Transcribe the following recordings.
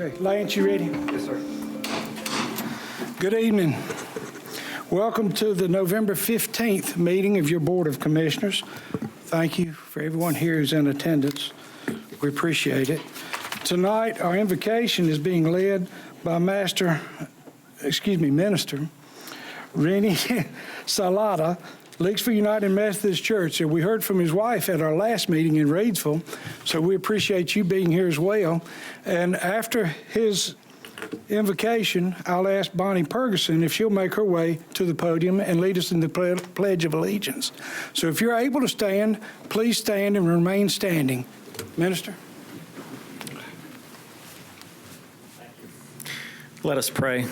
Okay, Lance, you ready? Yes, sir. Good evening. Welcome to the November 15th meeting of your Board of Commissioners. Thank you for everyone here who's in attendance. We appreciate it. Tonight, our invocation is being led by Minister Rennie Salata, Leaksville United Methodist Church. And we heard from his wife at our last meeting in Reidsville, so we appreciate you being here as well. And after his invocation, I'll ask Bonnie Ferguson if she'll make her way to the podium and lead us in the Pledge of Allegiance. So if you're able to stand, please stand and remain standing. Minister. Let us pray.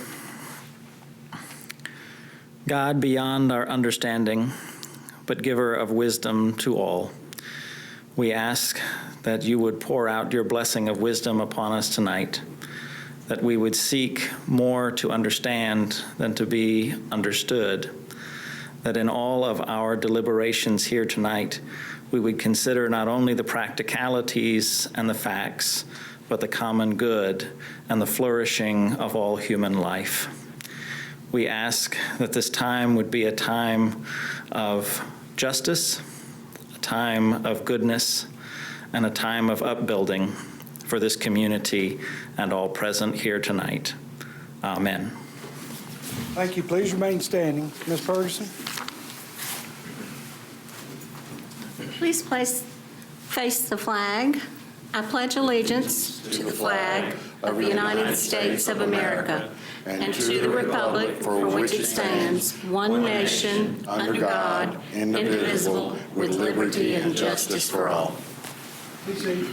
God, beyond our understanding, but giver of wisdom to all, we ask that you would pour out your blessing of wisdom upon us tonight, that we would seek more to understand than to be understood, that in all of our deliberations here tonight, we would consider not only the practicalities and the facts, but the common good and the flourishing of all human life. We ask that this time would be a time of justice, a time of goodness, and a time of upbuilding for this community and all present here tonight. Amen. Thank you. Please remain standing. Ms. Ferguson. Please face the flag. I pledge allegiance to the flag of the United States of America and to the republic for which it stands, one nation, under God, indivisible, with liberty and justice for all. Please seat.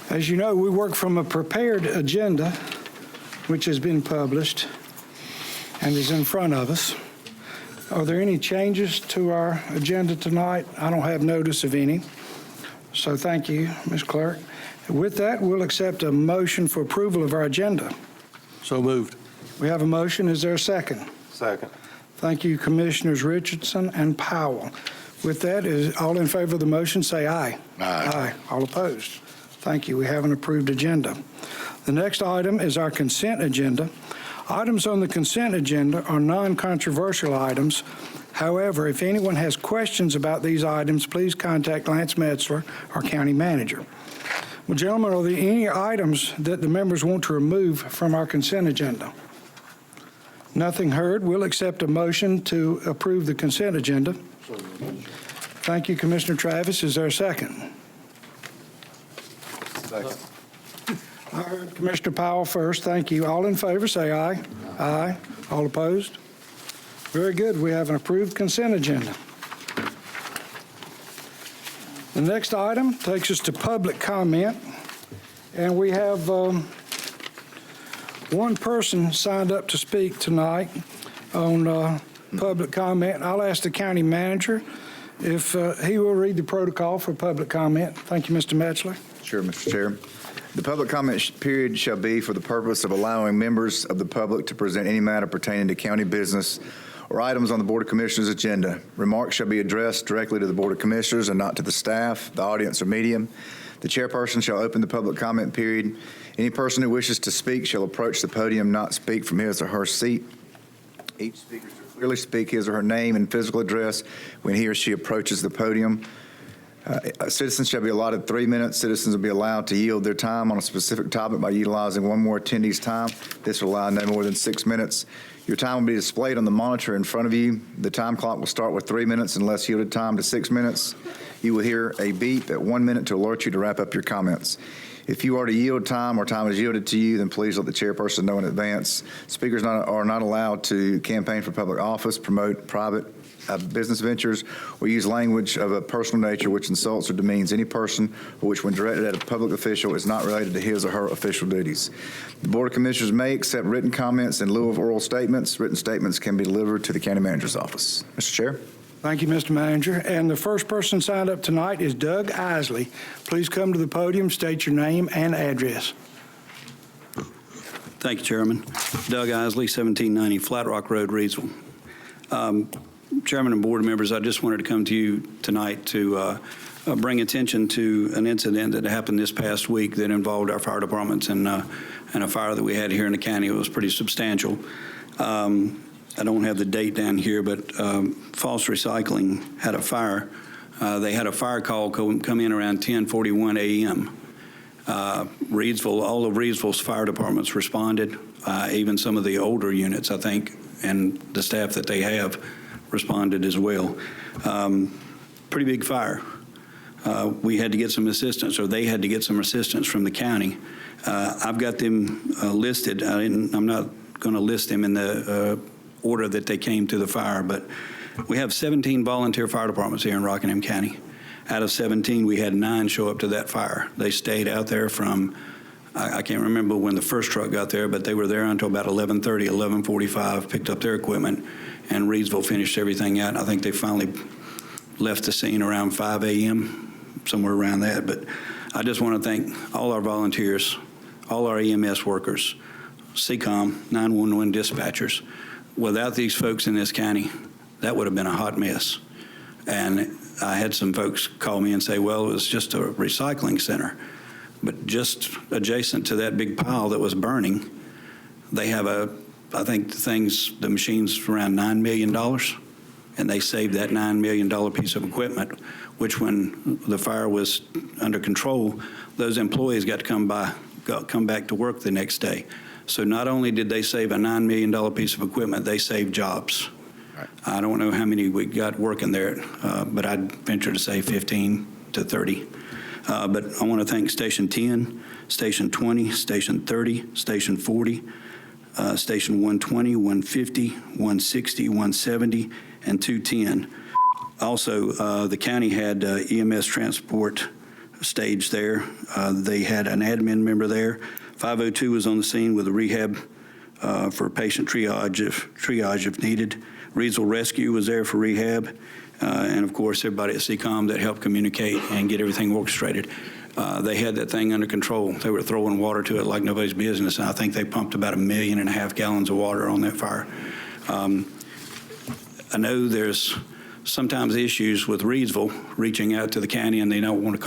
As you know, we work from a prepared agenda, which has been published and is in front of us. Are there any changes to our agenda tonight? I don't have notice of any. So thank you, Ms. Clerk. With that, we'll accept a motion for approval of our agenda. So moved. We have a motion. Is there a second? Second. Thank you, Commissioners Richardson and Powell. With that, is all in favor of the motion, say aye. Aye. Aye. All opposed? Thank you. We have an approved agenda. The next item is our consent agenda. Items on the consent agenda are non-controversial items. However, if anyone has questions about these items, please contact Lance Metzler, our county manager. Well, gentlemen, are there any items that the members want to remove from our consent agenda? Nothing heard. We'll accept a motion to approve the consent agenda. Thank you, Commissioner Travis. Is there a second? Second. I heard Commissioner Powell first. Thank you. All in favor, say aye. Aye. All opposed? Very good. We have an approved consent agenda. The next item takes us to public comment, and we have one person signed up to speak tonight on public comment. I'll ask the county manager if he will read the protocol for public comment. Thank you, Mr. Metzler. Sure, Mr. Chair. The public comment period shall be for the purpose of allowing members of the public to present any matter pertaining to county business or items on the Board of Commissioners agenda. Remarks shall be addressed directly to the Board of Commissioners and not to the staff, the audience, or media. The chairperson shall open the public comment period. Any person who wishes to speak shall approach the podium, not speak from his or her seat. Each speaker should clearly speak his or her name and physical address when he or she approaches the podium. Citizens shall be allotted 3 minutes. Citizens will be allowed to yield their time on a specific topic by utilizing one more attendee's time. This will allow no more than 6 minutes. Your time will be displayed on the monitor in front of you. The time clock will start with 3 minutes unless yielded time to 6 minutes. You will hear a beep at 1 minute to alert you to wrap up your comments. If you are to yield time or time is yielded to you, then please let the chairperson know in advance. Speakers are not allowed to campaign for public office, promote private business ventures, or use language of a personal nature which insults or demeans any person or which, when directed at a public official, is not related to his or her official duties. The Board of Commissioners may accept written comments in lieu of oral statements. Written statements can be delivered to the county manager's office. Mr. Chair. Thank you, Mr. Manager. And the first person signed up tonight is Doug Isley. Please come to the podium, state your name and address. Thank you, Chairman. Doug Isley, 1790 Flat Rock Road, Reidsville. Chairman and board members, I just wanted to come to you tonight to bring attention to an incident that happened this past week that involved our fire departments and a fire that we had here in the county. It was pretty substantial. I don't have the date down here, but False Recycling had a fire. They had a fire call come in around 10:41 a.m. Reedsville, all of Reedsville's fire departments responded, even some of the older units, I think, and the staff that they have responded as well. Pretty big fire. We had to get some assistance, or they had to get some assistance from the county. I've got them listed. I'm not going to list them in the order that they came to the fire, but we have 17 volunteer fire departments here in Rockingham County. Out of 17, we had 9 show up to that fire. They stayed out there from, I can't remember when the first truck got there, but they were there until about 11:30, 11:45, picked up their equipment, and Reedsville finished everything out. And I think they finally left the scene around 5 a.m., somewhere around that. But I just want to thank all our volunteers, all our EMS workers, CCOM, 911 dispatchers. Without these folks in this county, that would have been a hot mess. And I had some folks call me and say, well, it was just a recycling center. But just adjacent to that big pile that was burning, they have I think the machine's around $9 million. And they saved that $9 million piece of equipment, which when the fire was under control, those employees got to come back to work the next day. So not only did they save a $9 million piece of equipment, they saved jobs. Right. I don't know how many we got working there, but I'd venture to say 15 to 30. But I want to thank Station 10, Station 20, Station 30, Station 40, Station 120, 150, 160, 170, and 210. Also, the county had EMS transport stage there. They had an admin member there. 502 was on the scene with a rehab for patient triage if needed. Reedsville Rescue was there for rehab. And of course, everybody at CCOM that helped communicate and get everything orchestrated. They had that thing under control. They were throwing water to it like nobody's business. And I think they pumped about 1.5 million gallons of water on that fire. I know there's sometimes issues with Reedsville reaching out to the county and they don't want to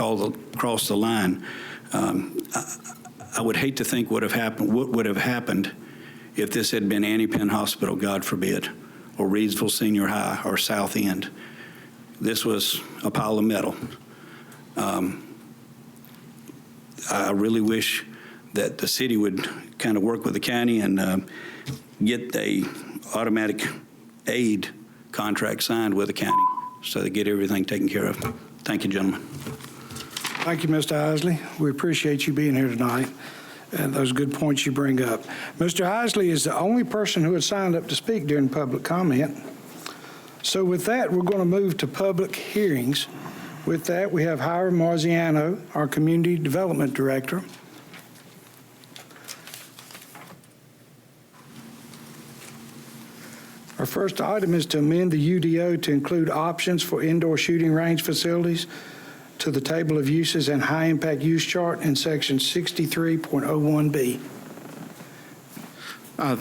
cross the line. I would hate to think what would have happened if this had been Annie Penn Hospital, God forbid, or Reedsville Senior High or South End. This was a pile of metal. I really wish that the city would kind of work with the county and get a automatic aid contract signed with the county so they get everything taken care of. Thank you, gentlemen. Thank you, Mr. Isley. We appreciate you being here tonight and those good points you bring up. Mr. Isley is the only person who has signed up to speak during public comment. So with that, we're going to move to public hearings. With that, we have Howard Marziano, our Community Development Director. Our first item is to amend the UDO to include options for indoor shooting range facilities to the table of uses and high-impact use chart in section 63.01B.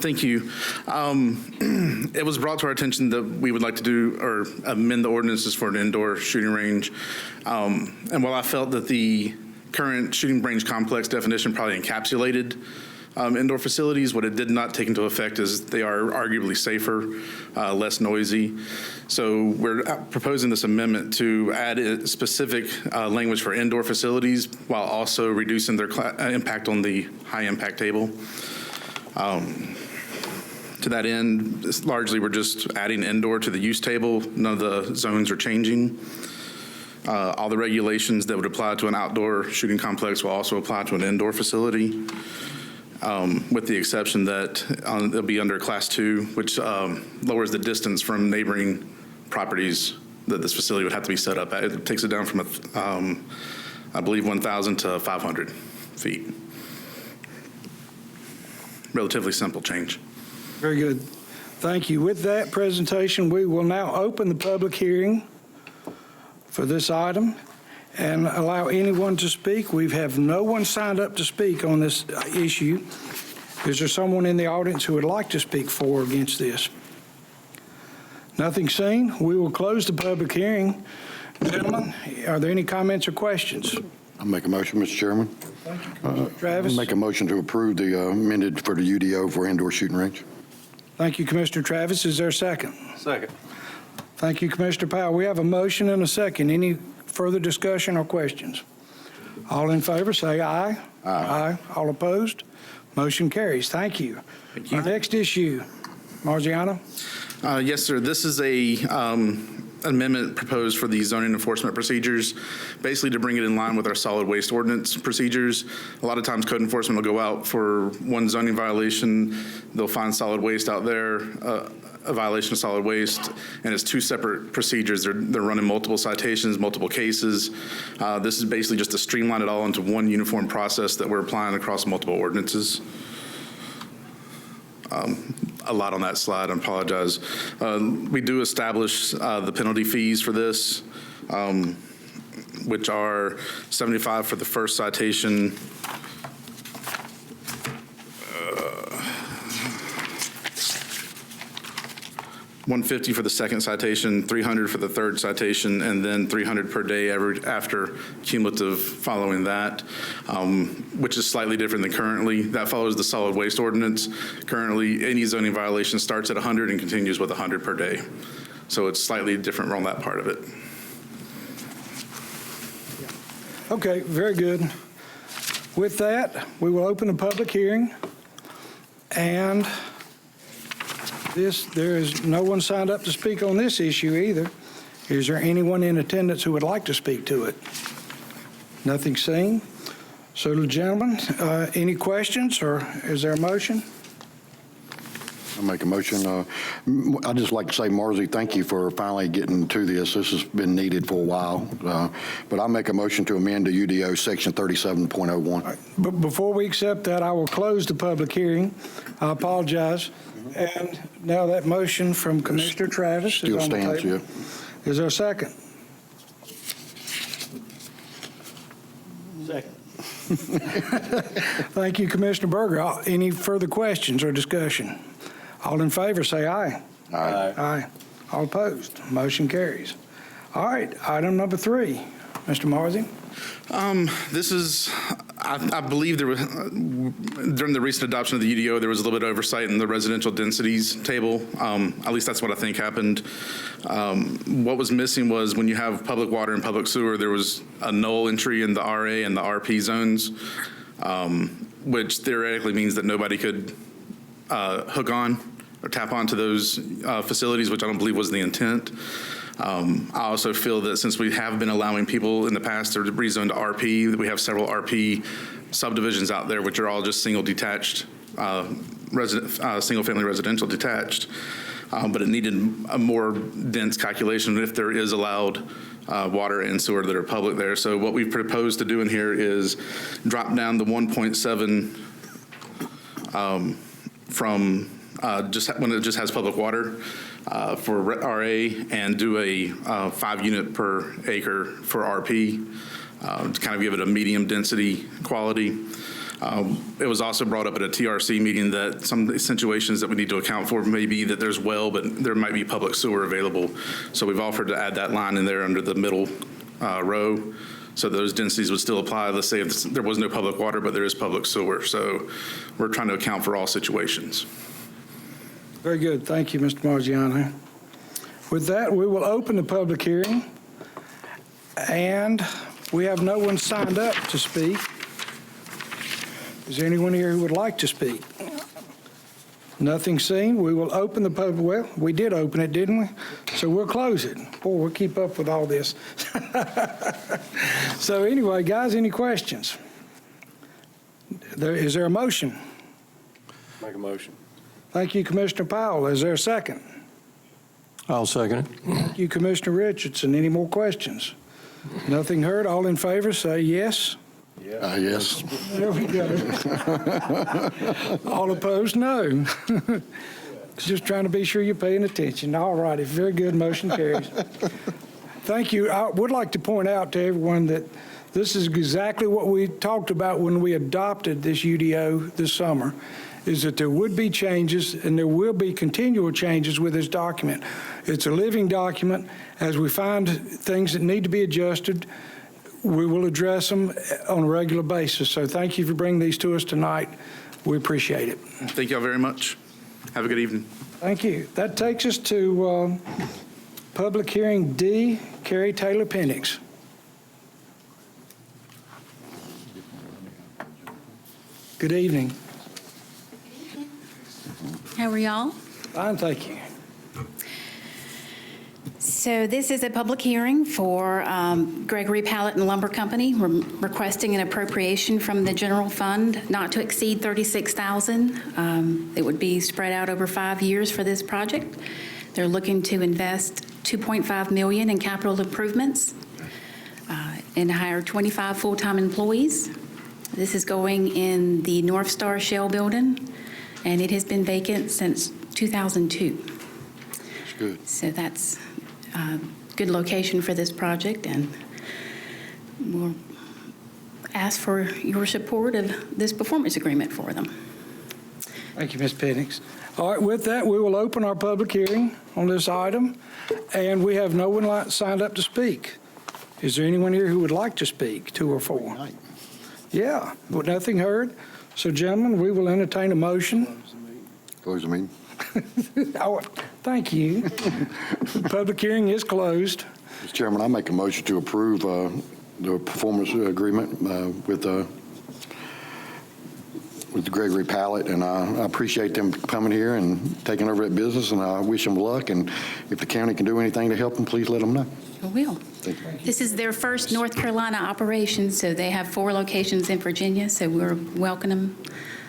Thank you. It was brought to our attention that we would like to do or amend the ordinances for an indoor shooting range. And while I felt that the current shooting range complex definition probably encapsulated indoor facilities, what it did not take into effect is they are arguably safer, less noisy. So we're proposing this amendment to add a specific language for indoor facilities while also reducing their impact on the high impact table. To that end, largely we're just adding indoor to the use table. None of the zones are changing. All the regulations that would apply to an outdoor shooting complex will also apply to an indoor facility, with the exception that they'll be under Class 2, which lowers the distance from neighboring properties that this facility would have to be set up at. It takes it down from, I believe, 1,000 to 500 feet. Relatively simple change. Very good. Thank you. With that presentation, we will now open the public hearing for this item and allow anyone to speak. We have no one signed up to speak on this issue. Is there someone in the audience who would like to speak for or against this? Nothing seen. We will close the public hearing. Gentlemen, are there any comments or questions? I'll make a motion, Mr. Chairman. Travis? Make a motion to approve the amended for the UDO for indoor shooting range. Thank you, Commissioner Travis. Is there a second? Second. Thank you, Commissioner Powell. We have a motion and a second. Any further discussion or questions? All in favor, say aye. Aye. All opposed? Motion carries. Thank you. Thank you. Our next issue, Marziano? Yes, sir. This is a amendment proposed for the zoning enforcement procedures, basically to bring it in line with our solid waste ordinance procedures. A lot of times code enforcement will go out for one zoning violation. They'll find solid waste out there, a violation of solid waste, and it's two separate procedures. They're running multiple citations, multiple cases. This is basically just to streamline it all into one uniform process that we're applying across multiple ordinances. A lot on that slide, I apologize. We do establish the penalty fees for this, which are $75 for the first citation, $150 for the second citation, $300 for the third citation, and then $300 per day after cumulative following that, which is slightly different than currently. That follows the solid waste ordinance. Currently, any zoning violation starts at 100 and continues with 100 per day. So it's slightly different on that part of it. Okay, very good. With that, we will open the public hearing. And there is no one signed up to speak on this issue either. Is there anyone in attendance who would like to speak to it? Nothing seen. So, gentlemen, any questions, or is there a motion? I'll make a motion. I'd just like to say, Marzie, thank you for finally getting to this. This has been needed for a while. But I'll make a motion to amend the UDO section 37.01. But before we accept that, I will close the public hearing. I apologize. And now that motion from Commissioner Travis is Still on the stands, table. yeah. Is there a second? Second. Thank you, Commissioner Berger. Any further questions or discussion? All in favor, say aye. Aye. Aye. All opposed? Motion carries. All right, item number 3. Mr. Marzi? This is, I believe there was, during the recent adoption of the UDO, there was a little bit of oversight in the residential densities table. At least that's what I think happened. What was missing was when you have public water and public sewer, there was a null entry in the RA and the RP zones, which theoretically means that nobody could hook on or tap onto those facilities, which I don't believe was the intent. I also feel that since we have been allowing people in the past to rezone to RP, that we have several RP subdivisions out there, which are all just single detached, single family residential detached. But it needed a more dense calculation if there is allowed water and sewer that are public there. So what we've proposed to do in here is drop down the 1.7 from just when it just has public water for RA, and do a 5 unit per acre for RP to kind of give it a medium density quality. It was also brought up at a TRC meeting that some of the situations that we need to account for may be that there's well, but there might be public sewer available. So we've offered to add that line in there under the middle row. So those densities would still apply. Let's say if there was no public water, but there is public sewer. So we're trying to account for all situations. Very good. Thank you, Mr. Marziano. With that, we will open the public hearing. And we have no one signed up to speak. Is there anyone here who would like to speak? Nothing seen. We will open the public. Well, we did open it, didn't we? So we'll close it. Boy, we'll keep up with all this. So anyway, guys, any questions? Is there a motion? Make a motion. Thank you, Commissioner Powell. Is there a second? I'll second it. Thank you, Commissioner Richardson. Any more questions? Nothing heard. All in favor, say yes. Yes. There we go. All opposed, no. Just trying to be sure you're paying attention. All righty, very good, motion carries. Thank you. I would like to point out to everyone that this is exactly what we talked about when we adopted this UDO this summer, is that there would be changes, and there will be continual changes with this document. It's a living document. As we find things that need to be adjusted, we will address them on a regular basis. So thank you for bringing these to us tonight. We appreciate it. Thank you all very much. Have a good evening. Thank you. That takes us to public hearing D, Carrie Taylor Penix. Good evening. How are y'all? Fine, thank you. So this is a public hearing for Gregory Pallet and Lumber Company. We're requesting an appropriation from the general fund not to exceed $36,000. It would be spread out over 5 years for this project. They're looking to invest $2.5 million in capital improvements and hire 25 full-time employees. This is going in the North Star Shell Building, and it has been vacant since 2002. That's good. So that's a good location for this project, and we'll ask for your support of this performance agreement for them. Thank you, Ms. Penix. All right, with that, we will open our public hearing on this item, and we have no one signed up to speak. Is there anyone here who would like to speak, 2 or 4? Yeah, with nothing heard. So, gentlemen, we will entertain a motion. Close the meeting. Oh, thank you. The public hearing is closed. Mr. Chairman, I make a motion to approve the performance agreement with the Gregory Pallet, and I appreciate them coming here and taking over that business, and I wish them luck, and if the county can do anything to help them, please let them know. I will. Thank you. This is their first North Carolina operation, so they have 4 locations in Virginia, so we're welcoming them.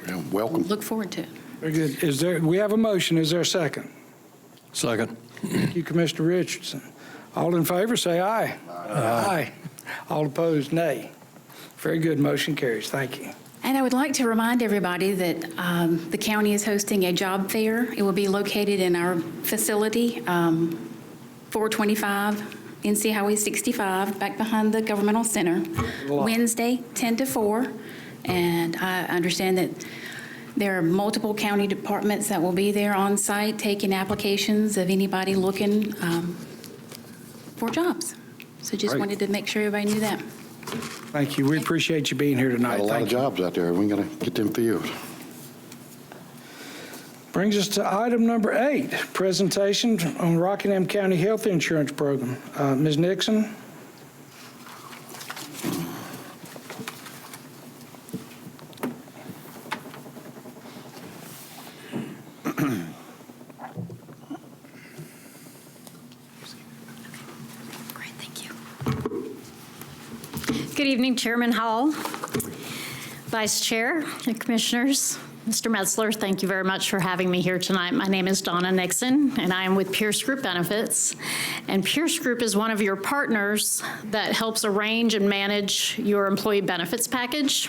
Yeah, welcome. Look forward to it. Very good. We have a motion. Is there a second? Second. Thank you, Commissioner Richardson. All in favor, say aye. Aye. All opposed, nay. Very good. Motion carries. Thank you. And I would like to remind everybody that the county is hosting a job fair. It will be located in our facility, 425 NC Highway 65, back behind the Governmental Center, Wednesday, 10 to 4. And I understand that there are multiple county departments that will be there on site taking applications of anybody looking for jobs. So just Great. wanted to make sure everybody knew that. Thank you. We appreciate you being here tonight. Got a lot Thank of you. jobs out there. We got to get them filled. Brings us to item number 8, presentation on Rockingham County Health Insurance Program. Ms. Nixon? Great, thank you. Good evening, Chairman Hall, Vice Chair, and Commissioners. Mr. Metzler, thank you very much for having me here tonight. My name is Donna Nixon, and I am with Pierce Group Benefits. And Pierce Group is one of your partners that helps arrange and manage your employee benefits package.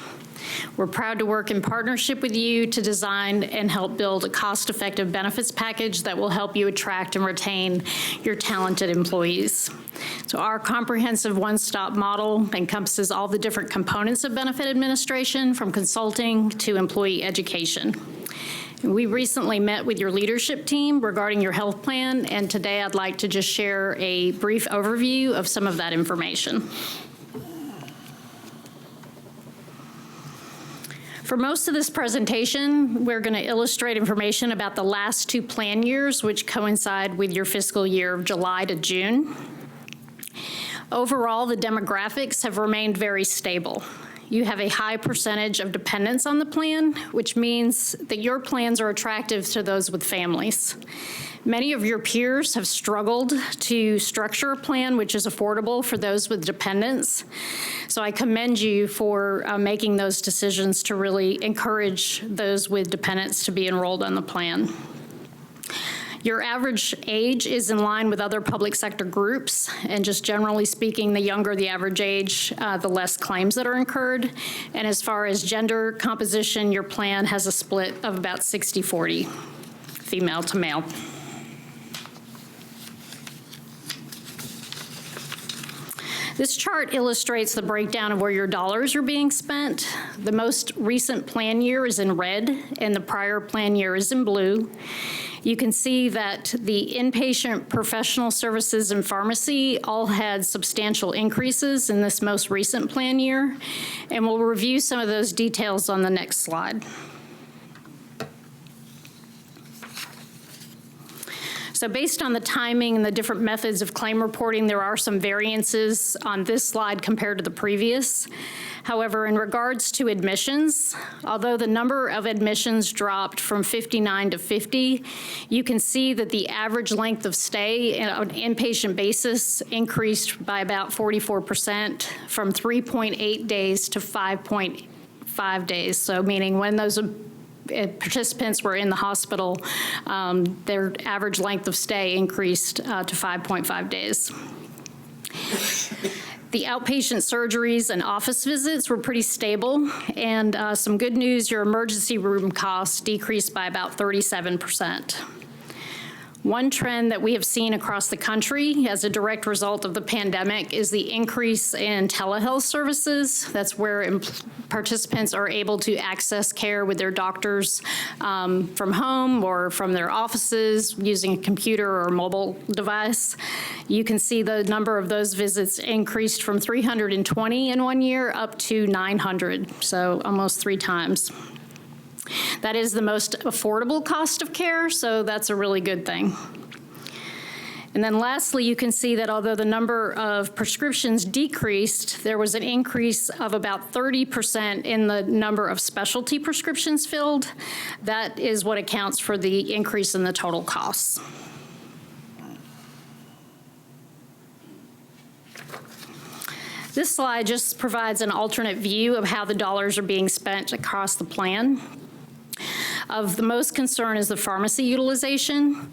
We're proud to work in partnership with you to design and help build a cost-effective benefits package that will help you attract and retain your talented employees. So our comprehensive one-stop model encompasses all the different components of benefit administration, from consulting to employee education. We recently met with your leadership team regarding your health plan, and today I'd like to just share a brief overview of some of that information. For most of this presentation, we're going to illustrate information about the last 2 plan years, which coincide with your fiscal year of July to June. Overall, the demographics have remained very stable. You have a high percentage of dependents on the plan, which means that your plans are attractive to those with families. Many of your peers have struggled to structure a plan which is affordable for those with dependents. So I commend you for making those decisions to really encourage those with dependents to be enrolled on the plan. Your average age is in line with other public sector groups, and just generally speaking, the younger the average age, the less claims that are incurred. And as far as gender composition, your plan has a split of about 60-40, female to male. This chart illustrates the breakdown of where your dollars are being spent. The most recent plan year is in red, and the prior plan year is in blue. You can see that the inpatient professional services and pharmacy all had substantial increases in this most recent plan year, and we'll review some of those details on the next slide. So based on the timing and the different methods of claim reporting, there are some variances on this slide compared to the previous. However, in regards to admissions, although the number of admissions dropped from 59 to 50, you can see that the average length of stay on an inpatient basis increased by about 44%, from 3.8 days to 5.5 days. So meaning when those participants were in the hospital, their average length of stay increased to 5.5 days. The outpatient surgeries and office visits were pretty stable, and some good news, your emergency room costs decreased by about 37%. One trend that we have seen across the country as a direct result of the pandemic is the increase in telehealth services. That's where participants are able to access care with their doctors from home or from their offices using a computer or mobile device. You can see the number of those visits increased from 320 in 1 year up to 900, so almost 3 times. That is the most affordable cost of care, so that's a really good thing. And then lastly, you can see that although the number of prescriptions decreased, there was an increase of about 30% in the number of specialty prescriptions filled. That is what accounts for the increase in the total costs. This slide just provides an alternate view of how the dollars are being spent across the plan. Of the most concern is the pharmacy utilization.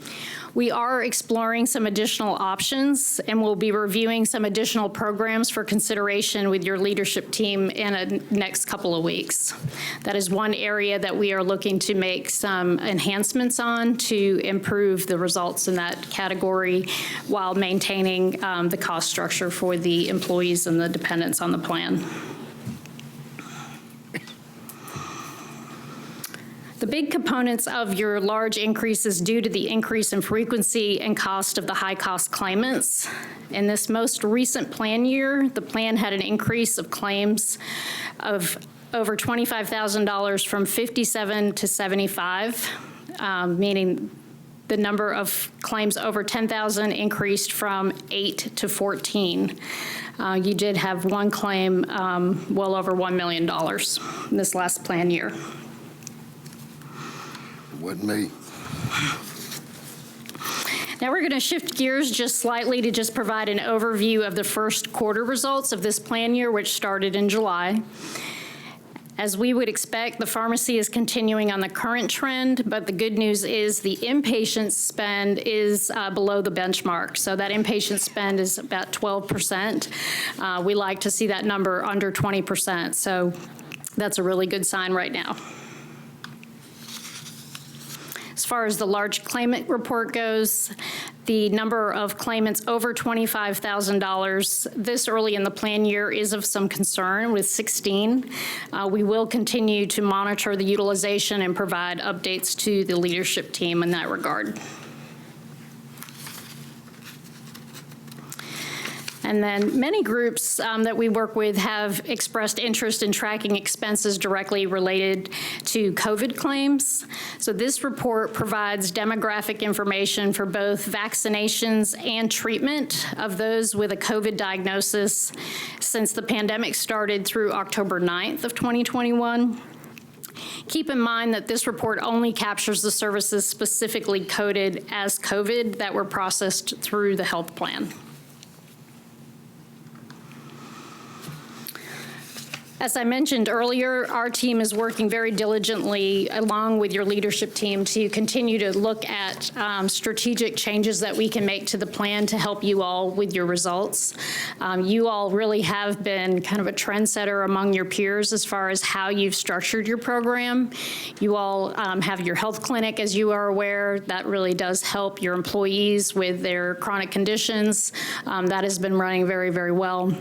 We are exploring some additional options, and we'll be reviewing some additional programs for consideration with your leadership team in the next couple of weeks. That is one area that we are looking to make some enhancements on to improve the results in that category while maintaining the cost structure for the employees and the dependents on the plan. The big components of your large increases due to the increase in frequency and cost of the high-cost claimants. In this most recent plan year, the plan had an increase of claims of over $25,000 from 57 to 75, meaning the number of claims over 10,000 increased from 8 to 14. You did have one claim well over $1 million in this last plan year. Wasn't me. Now we're going to shift gears just slightly to just provide an overview of the first quarter results of this plan year, which started in July. As we would expect, the pharmacy is continuing on the current trend, but the good news is the inpatient spend is below the benchmark. So that inpatient spend is about 12%. We like to see that number under 20%. So that's a really good sign right now. As far as the large claimant report goes, the number of claimants over $25,000 this early in the plan year is of some concern with 16. We will continue to monitor the utilization and provide updates to the leadership team in that regard. And then many groups that we work with have expressed interest in tracking expenses directly related to COVID claims. So this report provides demographic information for both vaccinations and treatment of those with a COVID diagnosis since the pandemic started through October 9th of 2021. Keep in mind that this report only captures the services specifically coded as COVID that were processed through the health plan. As I mentioned earlier, our team is working very diligently along with your leadership team to continue to look at strategic changes that we can make to the plan to help you all with your results. You all really have been kind of a trendsetter among your peers as far as how you've structured your program. You all have your health clinic, as you are aware. That really does help your employees with their chronic conditions. That has been running very, very well.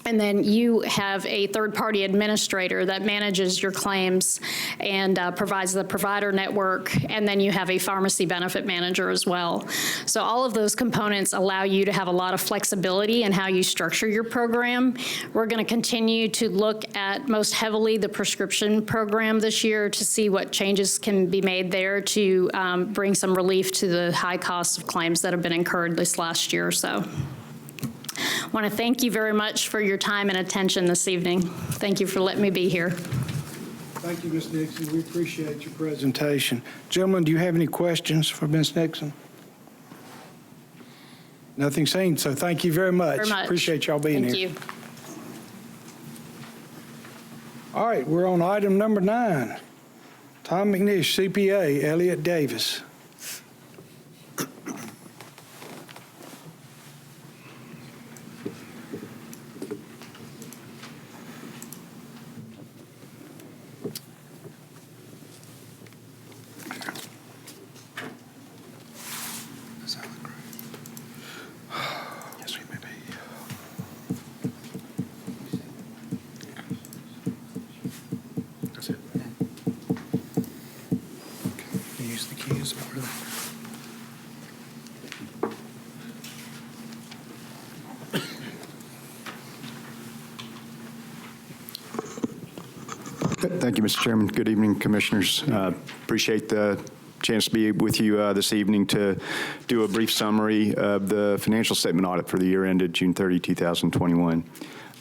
And then you have a third-party administrator that manages your claims and provides the provider network, and then you have a pharmacy benefit manager as well. So all of those components allow you to have a lot of flexibility in how you structure your program. We're going to continue to look at most heavily the prescription program this year to see what changes can be made there to bring some relief to the high costs of claims that have been incurred this last year or so. I want to thank you very much for your time and attention this evening. Thank you for letting me be here. Thank you, Ms. Nixon. We appreciate your presentation. Gentlemen, do you have any questions for Ms. Nixon? Nothing seen, so thank you very much. Very much. Appreciate y'all being here. Thank you. All right, we're on item number 9. Tom McNish, CPA, Elliott Davis. Use the keys over there. Thank you, Mr. Chairman. Good evening, Commissioners. Appreciate the chance to be with you this evening to do a brief summary of the financial statement audit for the year ended June 30, 2021.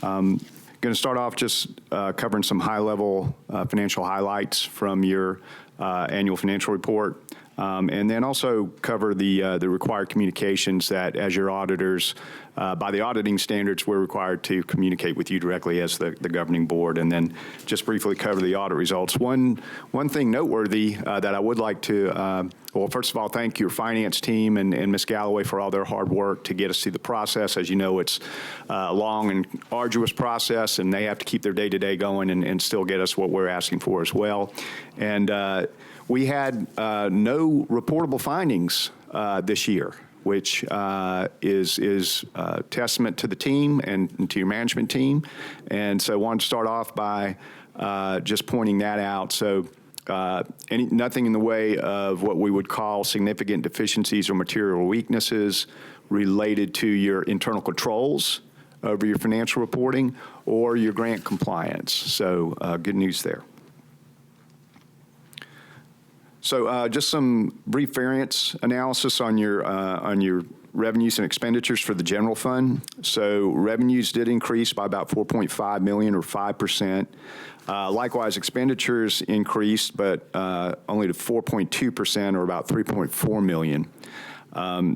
Going to start off just covering some high-level financial highlights from your annual financial report, and then also cover the required communications that, as your auditors, by the auditing standards, we're required to communicate with you directly as the governing board, and then just briefly cover the audit results. One thing noteworthy that I would like to, well, first of all, thank your finance team and Ms. Galloway for all their hard work to get us through the process. As you know, it's a long and arduous process, and they have to keep their day-to-day going and still get us what we're asking for as well. And we had no reportable findings this year, which is testament to the team and to your management team. And so I wanted to start off by just pointing that out. So nothing in the way of what we would call significant deficiencies or material weaknesses related to your internal controls over your financial reporting or your grant compliance. So good news there. So just some brief variance analysis on your revenues and expenditures for the general fund. So revenues did increase by about $4.5 million or 5%. Likewise, expenditures increased, but only to 4.2% or about $3.4 million.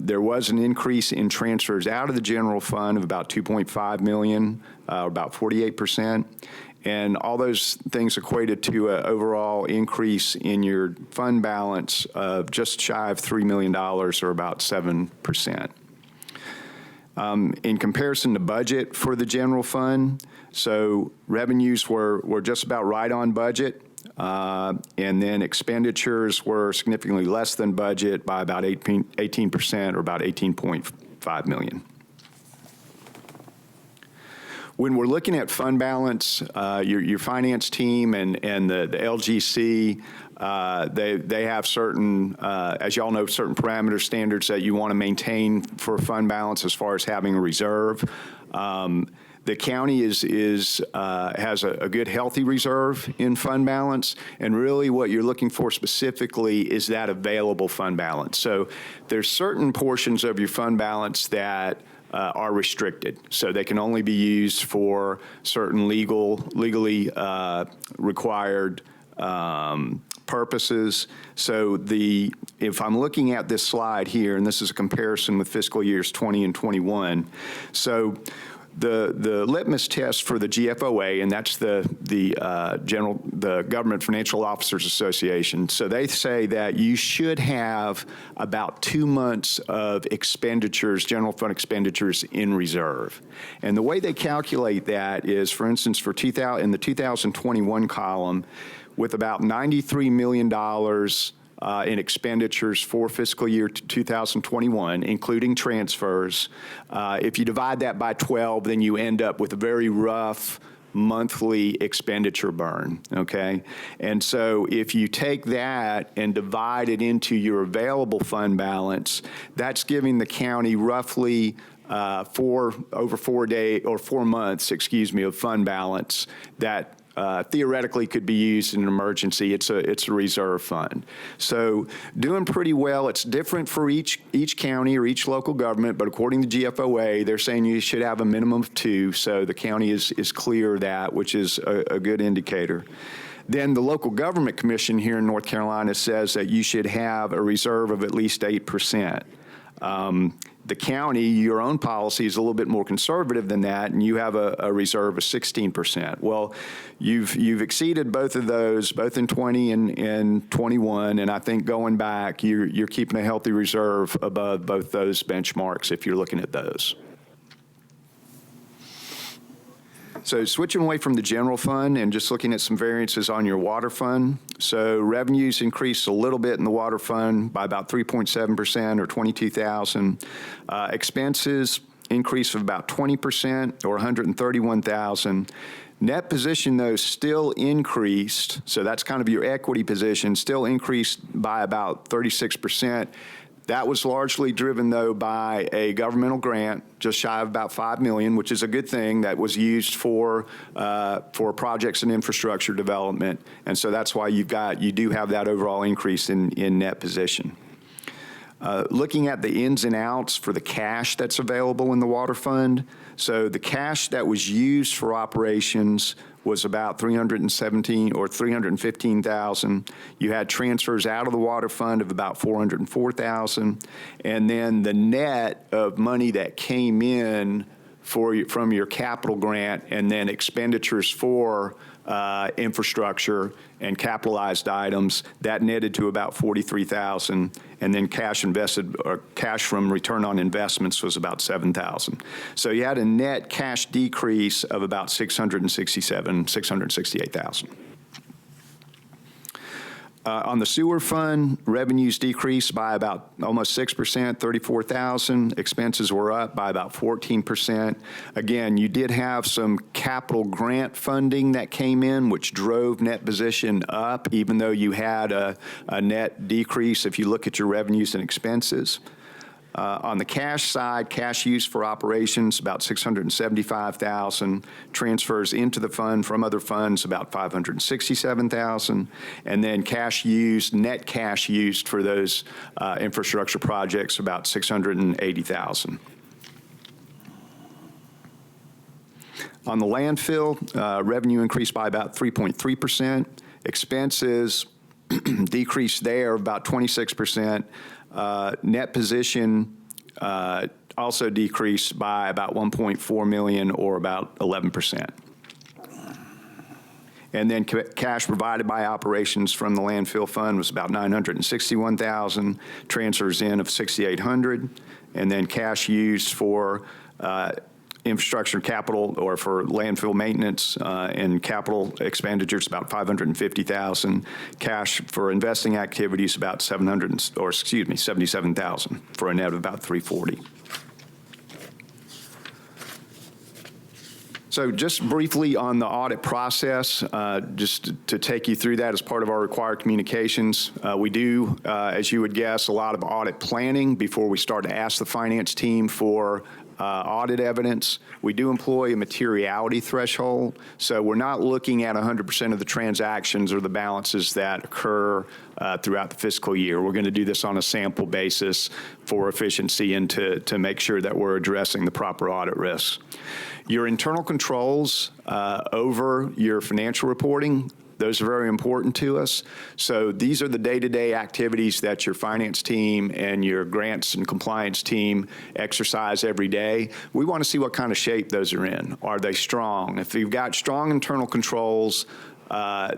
There was an increase in transfers out of the general fund of about $2.5 million, about 48%. And all those things equated to an overall increase in your fund balance of just shy of $3 million, or about 7%. In comparison to budget for the general fund, so revenues were just about right on budget, and then expenditures were significantly less than budget by about 18%, or about $18.5 million. When we're looking at fund balance, your finance team and the LGC, they have certain, as y'all know, certain parameter standards that you want to maintain for fund balance as far as having a reserve. The county has a good, healthy reserve in fund balance, and really what you're looking for specifically is that available fund balance. So there's certain portions of your fund balance that are restricted. So they can only be used for certain legally required purposes. So if I'm looking at this slide here, and this is a comparison with fiscal years 20 and 21, so the litmus test for the GFOA, and that's the Government Financial Officers Association. So they say that you should have about 2 months of expenditures, general fund expenditures, in reserve. And the way they calculate that is, for instance, in the 2021 column, with about $93 million in expenditures for fiscal year 2021, including transfers. If you divide that by 12, then you end up with a very rough monthly expenditure burn, okay? And so if you take that and divide it into your available fund balance, that's giving the county roughly 4 months, of fund balance that theoretically could be used in an emergency. It's a reserve fund. So doing pretty well. It's different for each county or each local government, but according to GFOA, they're saying you should have a minimum of 2. So the county is clear of that, which is a good indicator. Then the Local Government Commission here in North Carolina says that you should have a reserve of at least 8%. The county, your own policy is a little bit more conservative than that, and you have a reserve of 16%. Well, you've exceeded both of those, both in 20 and 21, and I think going back, you're keeping a healthy reserve above both those benchmarks if you're looking at those. So switching away from the general fund and just looking at some variances on your water fund. So revenues increased a little bit in the water fund by about 3.7% or $22,000. Expenses increase of about 20% or $131,000. Net position, though, still increased. So that's kind of your equity position, still increased by about 36%. That was largely driven, though, by a governmental grant, just shy of about $5 million, which is a good thing, that was used for projects and infrastructure development. And so that's why you do have that overall increase in net position. Looking at the ins and outs for the cash that's available in the water fund, so the cash that was used for operations was about $317,000 or $315,000. You had transfers out of the water fund of about $404,000, and then the net of money that came in from your capital grant and then expenditures for infrastructure and capitalized items, that netted to about $43,000, and then cash invested or cash from return on investments was about $7,000. So you had a net cash decrease of about $668,000. On the sewer fund, revenues decreased by about almost 6%, $34,000. Expenses were up by about 14%. Again, you did have some capital grant funding that came in, which drove net position up, even though you had a net decrease if you look at your revenues and expenses. On the cash side, cash used for operations, about $675,000. Transfers into the fund from other funds, about $567,000. And then net cash used for those infrastructure projects, about $680,000. On the landfill, revenue increased by about 3.3%. Expenses decreased there about 26%. Net position also decreased by about $1.4 million or about 11%. And then cash provided by operations from the landfill fund was about $961,000, transfers in of $6,800, and then cash used for infrastructure capital or for landfill maintenance and capital expenditures about $550,000. Cash for investing activities about $77,000 for a net of about $340,000. So just briefly on the audit process, just to take you through that as part of our required communications, we do, as you would guess, a lot of audit planning before we start to ask the finance team for audit evidence. We do employ a materiality threshold, so we're not looking at 100% of the transactions or the balances that occur throughout the fiscal year. We're going to do this on a sample basis for efficiency and to make sure that we're addressing the proper audit risks. Your internal controls over your financial reporting Those are very important to us. So these are the day-to-day activities that your finance team and your grants and compliance team exercise every day. We want to see what kind of shape those are in. Are they strong? If you've got strong internal controls,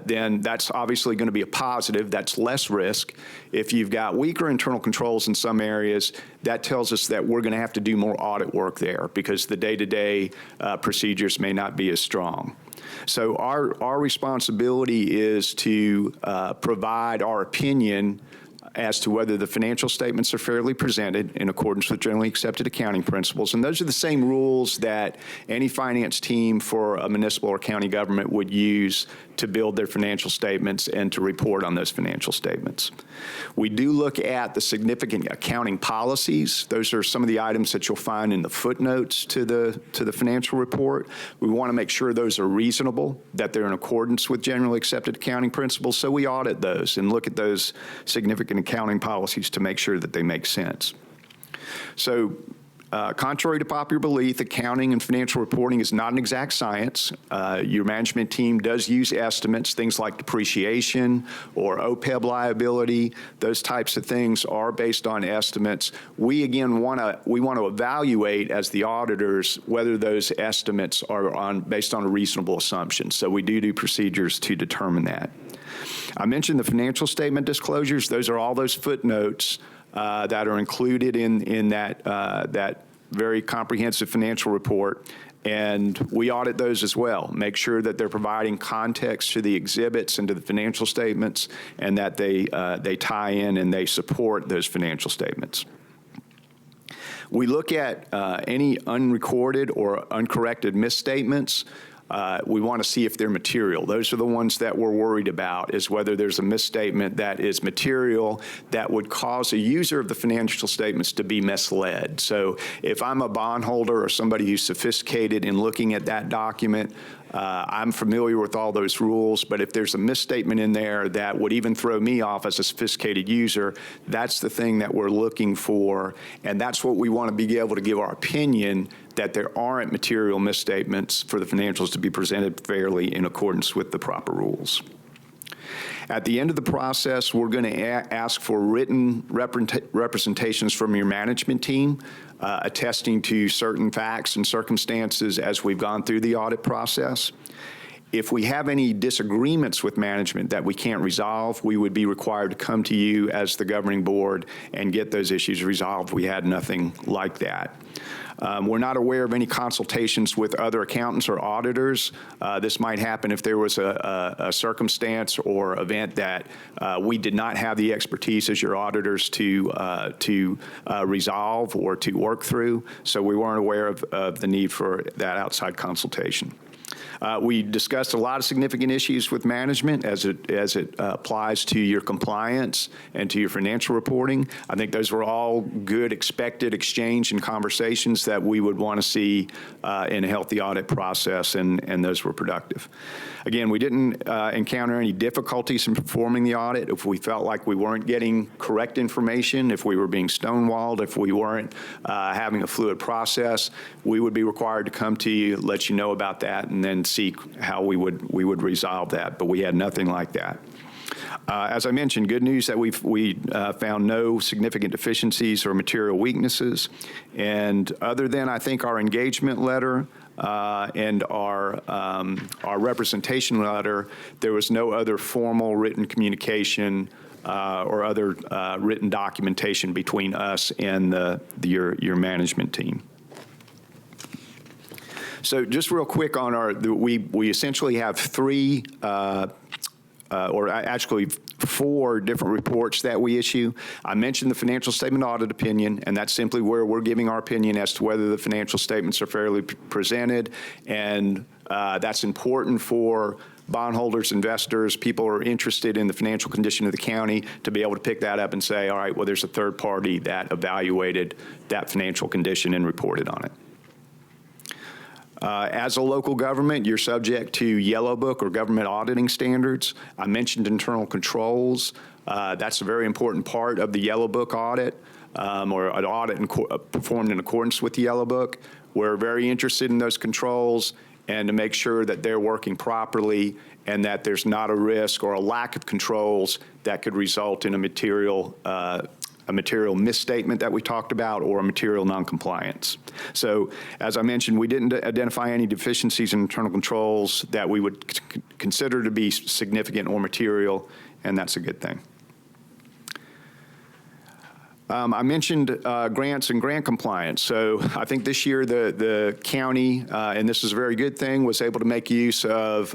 then that's obviously going to be a positive. That's less risk. If you've got weaker internal controls in some areas, that tells us that we're going to have to do more audit work there because the day-to-day procedures may not be as strong. So our responsibility is to provide our opinion as to whether the financial statements are fairly presented in accordance with generally accepted accounting principles. And those are the same rules that any finance team for a municipal or county government would use to build their financial statements and to report on those financial statements. We do look at the significant accounting policies. Those are some of the items that you'll find in the footnotes to the financial report. We want to make sure those are reasonable, that they're in accordance with generally accepted accounting principles. So we audit those and look at those significant accounting policies to make sure that they make sense. So contrary to popular belief, accounting and financial reporting is not an exact science. Your management team does use estimates, things like depreciation or OPEB liability. Those types of things are based on estimates. We, again, want to evaluate as the auditors whether those estimates are based on a reasonable assumption. So we do procedures to determine that. I mentioned the financial statement disclosures. Those are all those footnotes that are included in that very comprehensive financial report, and we audit those as well. Make sure that they're providing context to the exhibits and to the financial statements, and that they tie in and they support those financial statements. We look at any unrecorded or uncorrected misstatements. We want to see if they're material. Those are the ones that we're worried about, is whether there's a misstatement that is material that would cause a user of the financial statements to be misled. So if I'm a bondholder or somebody who's sophisticated in looking at that document, I'm familiar with all those rules, but if there's a misstatement in there that would even throw me off as a sophisticated user, that's the thing that we're looking for, and that's what we want to be able to give our opinion, that there aren't material misstatements for the financials to be presented fairly in accordance with the proper rules. At the end of the process, we're going to ask for written representations from your management team, attesting to certain facts and circumstances as we've gone through the audit process. If we have any disagreements with management that we can't resolve, we would be required to come to you as the governing board and get those issues resolved. We had nothing like that. We're not aware of any consultations with other accountants or auditors. This might happen if there was a circumstance or event that we did not have the expertise as your auditors to resolve or to work through. So we weren't aware of the need for that outside consultation. We discussed a lot of significant issues with management as it applies to your compliance and to your financial reporting. I think those were all good, expected exchange and conversations that we would want to see in a healthy audit process, and those were productive. Again, we didn't encounter any difficulties in performing the audit. If we felt like we weren't getting correct information, if we were being stonewalled, if we weren't having a fluid process, we would be required to come to you, let you know about that, and then seek how we would resolve that. But we had nothing like that. As I mentioned, good news that we found no significant deficiencies or material weaknesses. And other than, I think, our engagement letter and our representation letter, there was no other formal written communication or other written documentation between us and your management team. So just real quick on we essentially have three, or actually 4 different reports that we issue. I mentioned the financial statement audit opinion, and that's simply where we're giving our opinion as to whether the financial statements are fairly presented, and that's important for bondholders, investors, people who are interested in the financial condition of the county to be able to pick that up and say, all right, well, there's a third party that evaluated that financial condition and reported on it. As a local government, you're subject to Yellow Book or government auditing standards. I mentioned internal controls. That's a very important part of the Yellow Book audit, or an audit performed in accordance with the Yellow Book. We're very interested in those controls, and to make sure that they're working properly and that there's not a risk or a lack of controls that could result in a material misstatement that we talked about or a material noncompliance. So as I mentioned, we didn't identify any deficiencies in internal controls that we would consider to be significant or material, and that's a good thing. I mentioned grants and grant compliance. So I think this year the county, and this is a very good thing, was able to make use of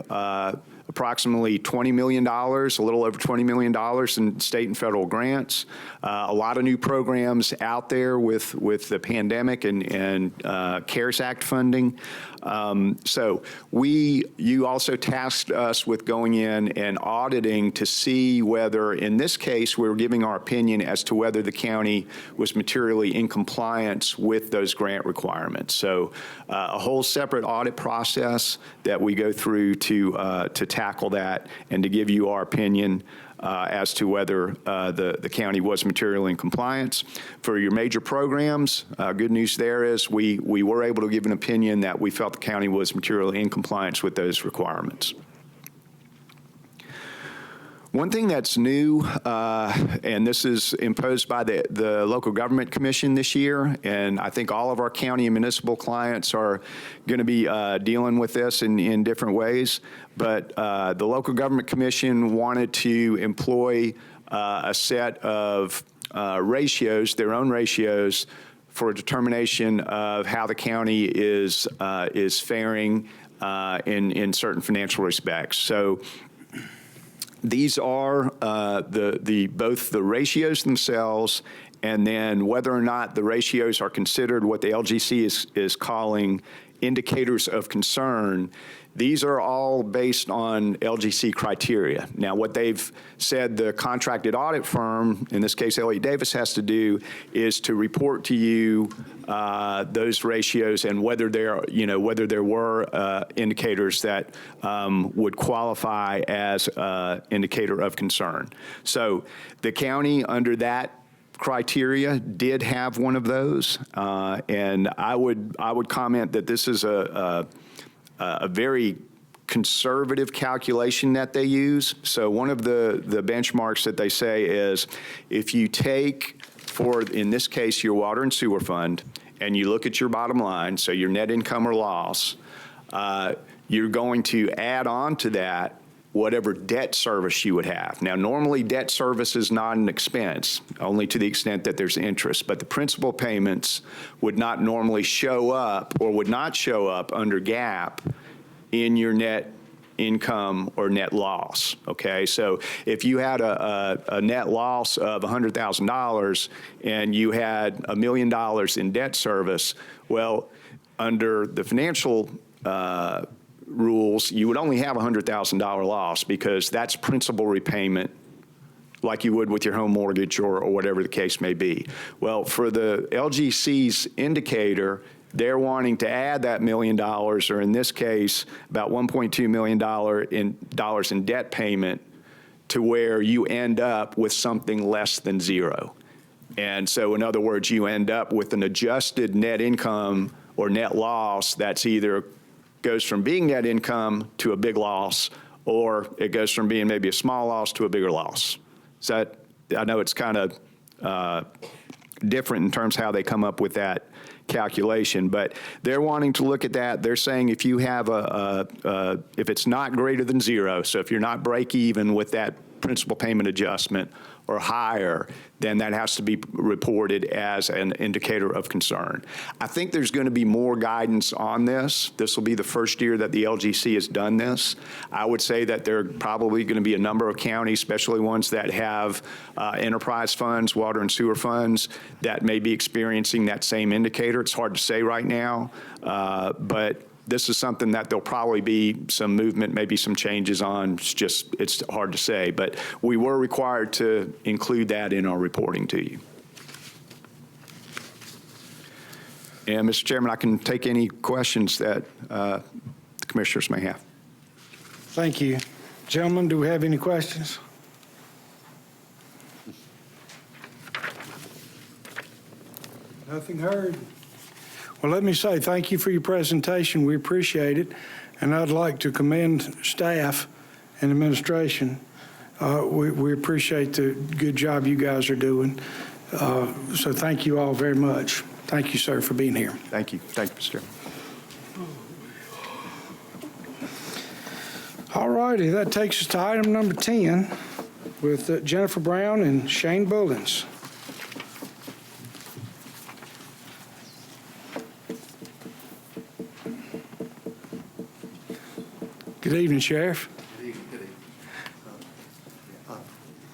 approximately $20 million, a little over $20 million in state and federal grants. A lot of new programs out there with the pandemic and CARES Act funding. So you also tasked us with going in and auditing to see whether, in this case, we're giving our opinion as to whether the county was materially in compliance with those grant requirements. So a whole separate audit process that we go through to tackle that and to give you our opinion as to whether the county was materially in compliance. For your major programs, good news there is we were able to give an opinion that we felt the county was materially in compliance with those requirements. One thing that's new, and this is imposed by the Local Government Commission this year, and I think all of our county and municipal clients are going to be dealing with this in different ways, but the Local Government Commission wanted to employ a set of ratios, their own ratios, for a determination of how the county is faring in certain financial respects. So these are both the ratios themselves and then whether or not the ratios are considered what the LGC is calling indicators of concern. These are all based on LGC criteria. Now, what they've said the contracted audit firm, in this case Elliott Davis, has to do is to report to you those ratios and whether there were indicators that would qualify as indicator of concern. So the county, under that criteria, did have one of those, and I would comment that this is a very conservative calculation that they use. So one of the benchmarks that they say is if you take, for in this case, your water and sewer fund, and you look at your bottom line, so your net income or loss, you're going to add on to that whatever debt service you would have. Now, normally debt service is not an expense, only to the extent that there's interest, but the principal payments would not normally show up or would not show up under GAAP in your net income or net loss, okay? So if you had a net loss of $100,000 and you had $1 million in debt service, well, under the financial rules, you would only have a $100,000 loss because that's principal repayment like you would with your home mortgage or whatever the case may be. Well, for the LGC's indicator, they're wanting to add that $1 million, or in this case, about $1.2 million in debt payment to where you end up with something less than zero. And so, in other words, you end up with an adjusted net income or net loss that's either goes from being net income to a big loss, or it goes from being maybe a small loss to a bigger loss. So I know it's kind of different in terms of how they come up with that calculation, but they're wanting to look at that. They're saying if you have if it's not greater than zero, so if you're not break even with that principal payment adjustment or higher, then that has to be reported as an indicator of concern. I think there's going to be more guidance on this. This will be the first year that the LGC has done this. I would say that there are probably going to be a number of counties, especially ones that have enterprise funds, water and sewer funds, that may be experiencing that same indicator. It's hard to say right now, but this is something that there'll probably be some movement, maybe some changes on. It's hard to say, but we were required to include that in our reporting to you. And Mr. Chairman, I can take any questions that the commissioners may have. Thank you. Gentlemen, do we have any questions? Nothing heard. Well, let me say thank you for your presentation. We appreciate it. And I'd like to commend staff and administration. We appreciate the good job you guys are doing. So thank you all very much. Thank you, sir, for being here. Thank you. Thank you, Mr. Chairman. All righty, that takes us to item number 10 with Jennifer Brown and Shane Bullins. Good evening, Sheriff. Good evening.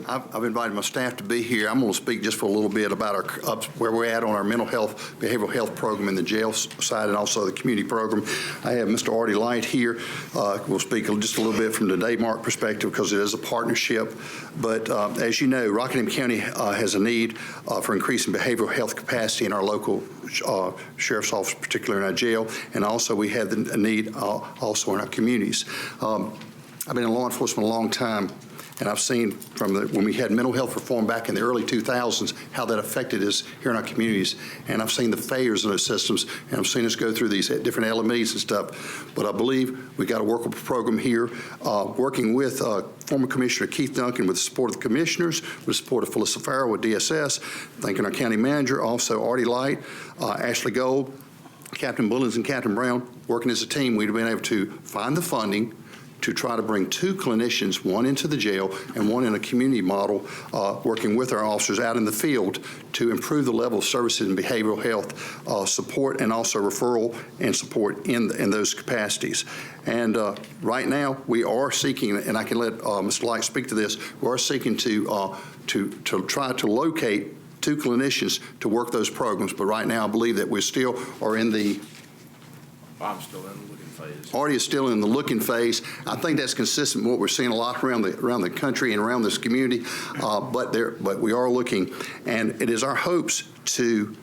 I've invited my staff to be here. I'm going to speak just for a little bit about where we're at on our mental health, behavioral health program in the jail side and also the community program. I have Mr. Artie Light here. We'll speak just a little bit from the Daymark perspective because it is a partnership. But as you know, Rockingham County has a need for increasing behavioral health capacity in our local sheriff's office, particularly in our jail, and also we have a need also in our communities. I've been in law enforcement a long time, and I've seen from when we had mental health reform back in the early 2000s, how that affected us here in our communities. And I've seen the failures in those systems, and I've seen us go through these different LMEs and stuff. But I believe we got a workable program here, working with former Commissioner Keith Duncan with the support of the commissioners, with the support of Felissa Farrell with DSS, thanking our county manager, also Artie Light, Ashley Gold, Captain Bullins, and Captain Brown. Working as a team, we'd have been able to find the funding to try to bring 2 clinicians, one into the jail and one in a community model, working with our officers out in the field to improve the level of services and behavioral health support and also referral and support in those capacities. And right now, we are seeking, and I can let Mr. Light speak to this, we are seeking to try to locate 2 clinicians to work those programs. But right now, I believe that we still are in the I'm still in the looking phase. Artie is still in the looking phase. I think that's consistent with what we're seeing a lot around the country and around this community. But we are looking, and it is our hopes to,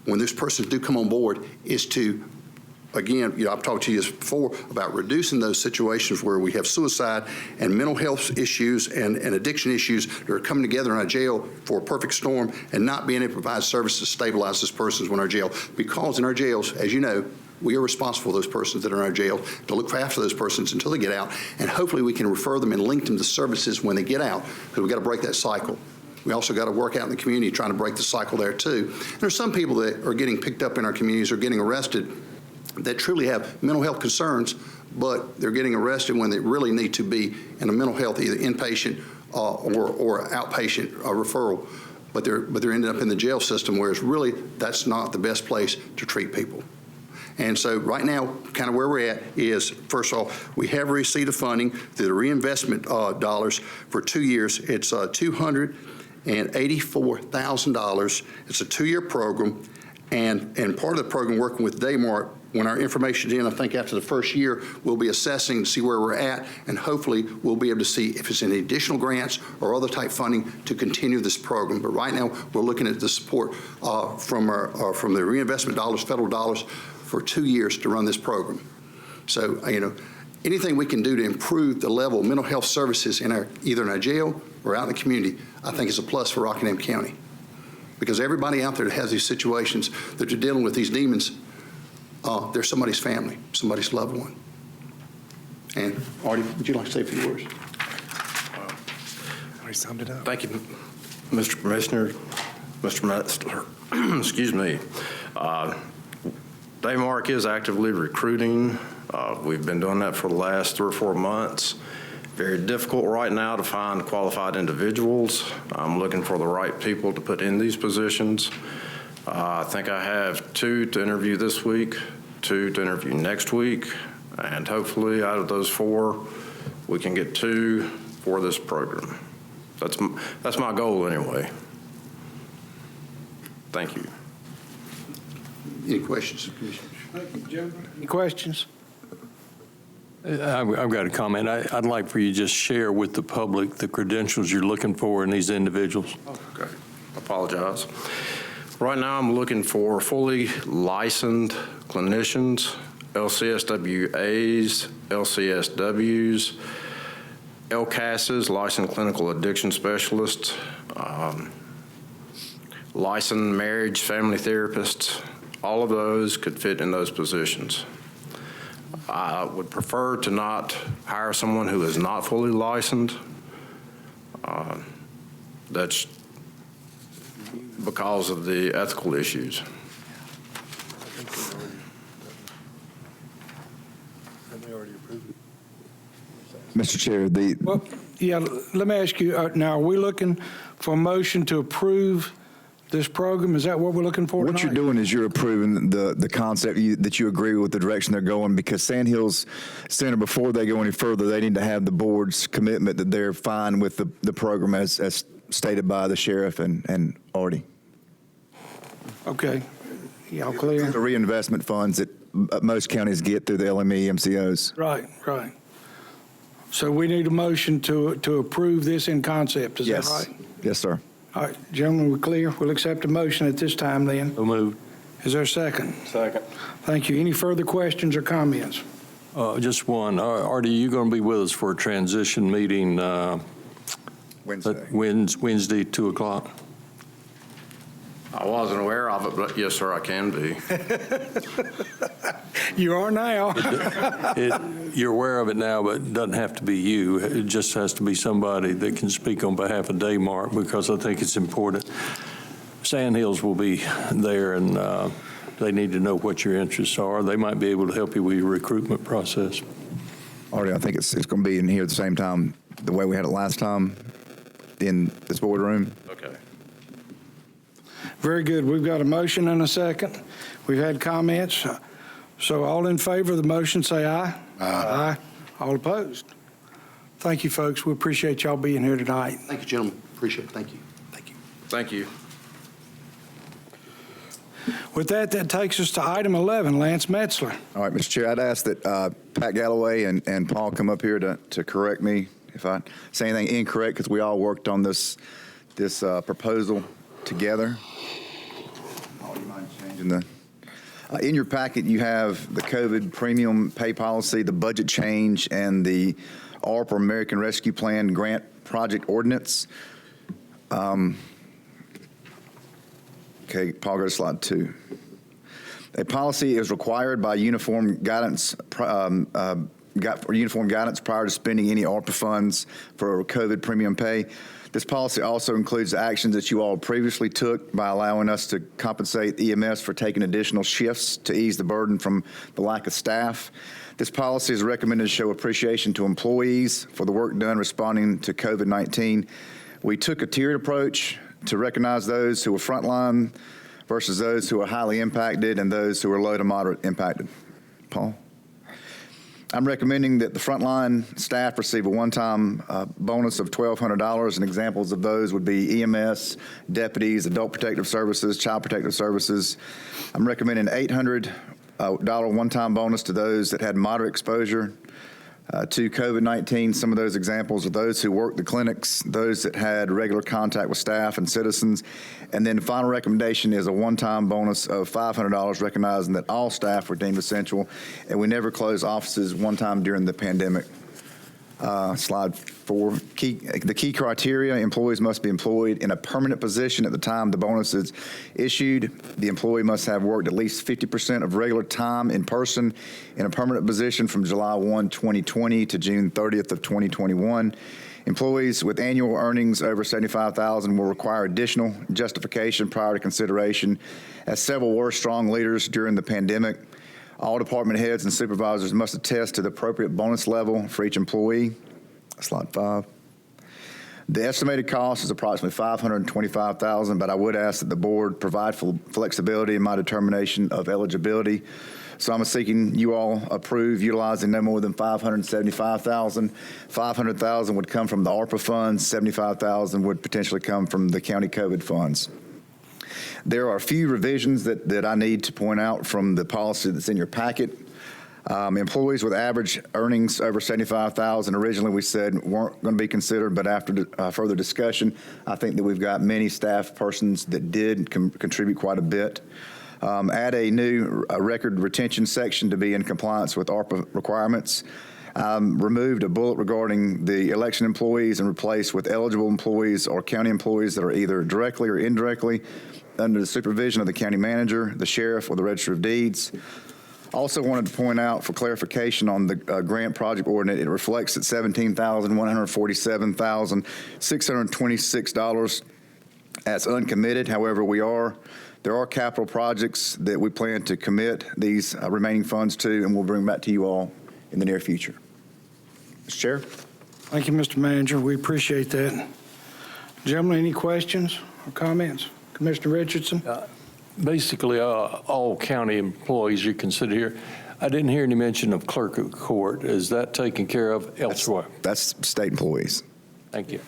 when those persons do come on board, is to, again, I've talked to you before about reducing those situations where we have suicide and mental health issues and addiction issues that are coming together in our jail for a perfect storm and not being able to provide services to stabilize those persons when our jail. Because in our jails, as you know, we are responsible for those persons that are in our jail to look after those persons until they get out, and hopefully we can refer them and link them to services when they get out, because we've got to break that cycle. We also got to work out in the community trying to break the cycle there too. There's some people that are getting picked up in our communities or getting arrested that truly have mental health concerns, but they're getting arrested when they really need to be in a mental health, either inpatient or outpatient referral, but they're ending up in the jail system, whereas really that's not the best place to treat people. And so right now, kind of where we're at is, first of all, we have received the funding through the reinvestment dollars for 2 years. It's $284,000. It's a 2-year program, and part of the program working with Daymark, when our information's in, I think after the first year, we'll be assessing to see where we're at, and hopefully we'll be able to see if it's any additional grants or other type funding to continue this program. But right now, we're looking at the support from the reinvestment dollars, federal dollars, for 2 years to run this program. So, anything we can do to improve the level of mental health services either in our jail or out in the community, I think is a plus for Rockingham County. Because everybody out there that has these situations that are dealing with these demons, they're somebody's family, somebody's loved one. And Artie, would you like to say a few words? Already summed it up. Thank you, Mr. Commissioner, Mr. Metzler. Excuse me. Daymark is actively recruiting. We've been doing that for the last 3 or 4 months. Very difficult right now to find qualified individuals. I'm looking for the right people to put in these positions. I think I have 2 to interview this week, 2 to interview next week, and hopefully out of those 4, we can get 2 for this program. That's my goal anyway. Thank you. Any questions, Commissioner? Thank you, gentlemen. Any questions? I've got a comment. I'd like for you to just share with the public the credentials you're looking for in these individuals. Okay. Apologize. Right now, I'm looking for fully licensed clinicians, LCSWAs, LCSWs, LCASs, licensed clinical addiction specialists, licensed marriage family therapists, all of those could fit in those positions. I would prefer to not hire someone who is not fully licensed. That's because of the ethical issues. Mr. Chair, Well, yeah, let me ask you, now, are we looking for a motion to approve this program? Is that what we're looking for tonight? what you're doing is you're approving the concept that you agree with the direction they're going, because Sandhills Center, before they go any further, they need to have the board's commitment that they're fine with the program as stated by the sheriff and Artie. Okay. Y'all clear? The reinvestment funds that most counties get through the LME MCOs. Right, right. So we need a motion to approve this in concept, is that Yes. right? Yes, sir. All right, gentlemen, we're clear. We'll accept a motion at this time then. So moved. Is there a second? Second. Thank you. Any further questions or comments? Just one. Artie, you going to be with us for a transition meeting Wednesday, 2 o'clock? I wasn't aware of it, but yes, sir, I can be. You are now. You're aware of it now, but it doesn't have to be you. It just has to be somebody that can speak on behalf of Daymark, because I think it's important. Sandhills will be there, and they need to know what your interests are. They might be able to help you with your recruitment process. Artie, I think it's going to be in here at the same time, the way we had it last time in this boardroom. Okay. Very good. We've got a motion and a second. We've had comments. So all in favor of the motion, say aye. Aye. All opposed? Thank you, folks. We appreciate y'all being here tonight. Thank you, gentlemen. Appreciate it. Thank you. Thank you. Thank you. With that, that takes us to item 11, Lance Metzler. All right, Mr. Chair, I'd ask that Pat Galloway and Paul come up here to correct me if I say anything incorrect, because we all worked on this proposal together. Oh, you mind changing the... in your packet, you have the COVID premium pay policy, the budget change, and the ARP, or American Rescue Plan Grant Project Ordinance. Okay, Paul, go to slide 2. A policy is required by uniform guidance prior to spending any ARPA funds for COVID premium pay. This policy also includes the actions that you all previously took by allowing us to compensate EMS for taking additional shifts to ease the burden from the lack of staff. This policy is recommended to show appreciation to employees for the work done responding to COVID-19. We took a tiered approach to recognize those who are frontline versus those who are highly impacted and those who are low to moderate impacted. Paul? I'm recommending that the frontline staff receive a one-time bonus of $1,200, and examples of those would be EMS, deputies, adult protective services, child protective services. I'm recommending an $800 one-time bonus to those that had moderate exposure to COVID-19. Some of those examples are those who worked the clinics, those that had regular contact with staff and citizens. And then the final recommendation is a one-time bonus of $500, recognizing that all staff were deemed essential, and we never closed offices one time during the pandemic. Slide 4. The key criteria: employees must be employed in a permanent position at the time the bonus is issued. The employee must have worked at least 50% of regular time in person in a permanent position from July 1, 2020 to June 30th of 2021. Employees with annual earnings over $75,000 will require additional justification prior to consideration, as several were strong leaders during the pandemic. All department heads and supervisors must attest to the appropriate bonus level for each employee. Slide 5. The estimated cost is approximately $525,000, but I would ask that the board provide flexibility in my determination of eligibility. So I'm seeking you all approve utilizing no more than $575,000. $500,000 would come from the ARPA funds. $75,000 would potentially come from the county COVID funds. There are a few revisions that I need to point out from the policy that's in your packet. Employees with average earnings over $75,000, originally we said weren't going to be considered, but after further discussion, I think that we've got many staff persons that did contribute quite a bit. Add a new record retention section to be in compliance with ARPA requirements. Removed a bullet regarding the election employees and replaced with eligible employees or county employees that are either directly or indirectly under the supervision of the county manager, the sheriff, or the register of deeds. Also wanted to point out for clarification on the grant project ordinance, it reflects at $17,147,626 as uncommitted. However, there are capital projects that we plan to commit these remaining funds to, and we'll bring back to you all in the near future. Mr. Chair? Thank you, Mr. Manager. We appreciate that. Gentlemen, any questions or comments? Commissioner Richardson? Basically, all county employees you consider here. I didn't hear any mention of clerk of court. Is that taken care of elsewhere? That's state employees. Thank you.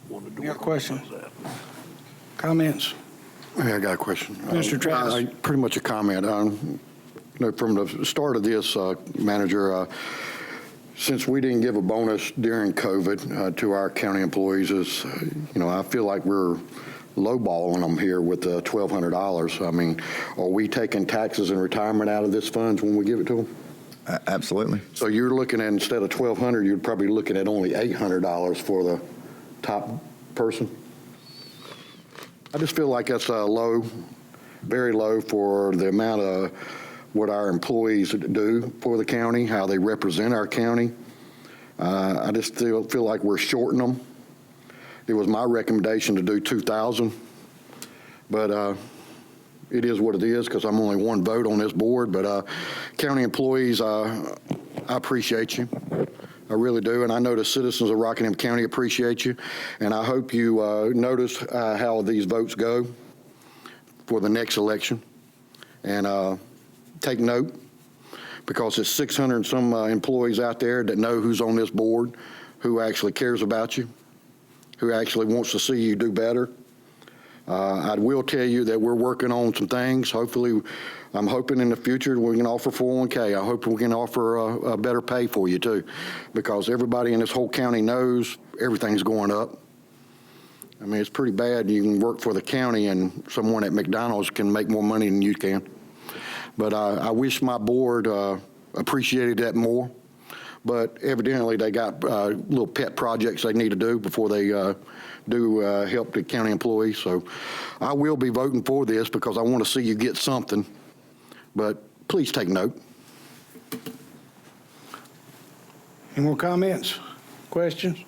You got questions? Comments? Yeah, I got a question. Mr. Travis. Pretty much a comment. From the start of this, Manager, since we didn't give a bonus during COVID to our county employees, I feel like we're lowballing them here with $1,200. I mean, are we taking taxes and retirement out of this funds when we give it to them? Absolutely. So you're looking at, instead of $1,200, you're probably looking at only $800 for the top person? I just feel like that's low, very low for the amount of what our employees do for the county, how they represent our county. I just feel like we're shorting them. It was my recommendation to do 2,000, but it is what it is because I'm only one vote on this board. But county employees, I appreciate you. I really do, and I know the citizens of Rockingham County appreciate you, and I hope you notice how these votes go for the next election, and take note, because there's 600 and some employees out there that know who's on this board, who actually cares about you, who actually wants to see you do better. I will tell you that we're working on some things. Hopefully, I'm hoping in the future we can offer 401k. I hope we can offer a better pay for you too, because everybody in this whole county knows everything's going up. I mean, it's pretty bad. You can work for the county and someone at McDonald's can make more money than you can. But I wish my board appreciated that more. But evidently they got little pet projects they need to do before they do help the county employees. So I will be voting for this because I want to see you get something. But please take note. Any more comments, questions?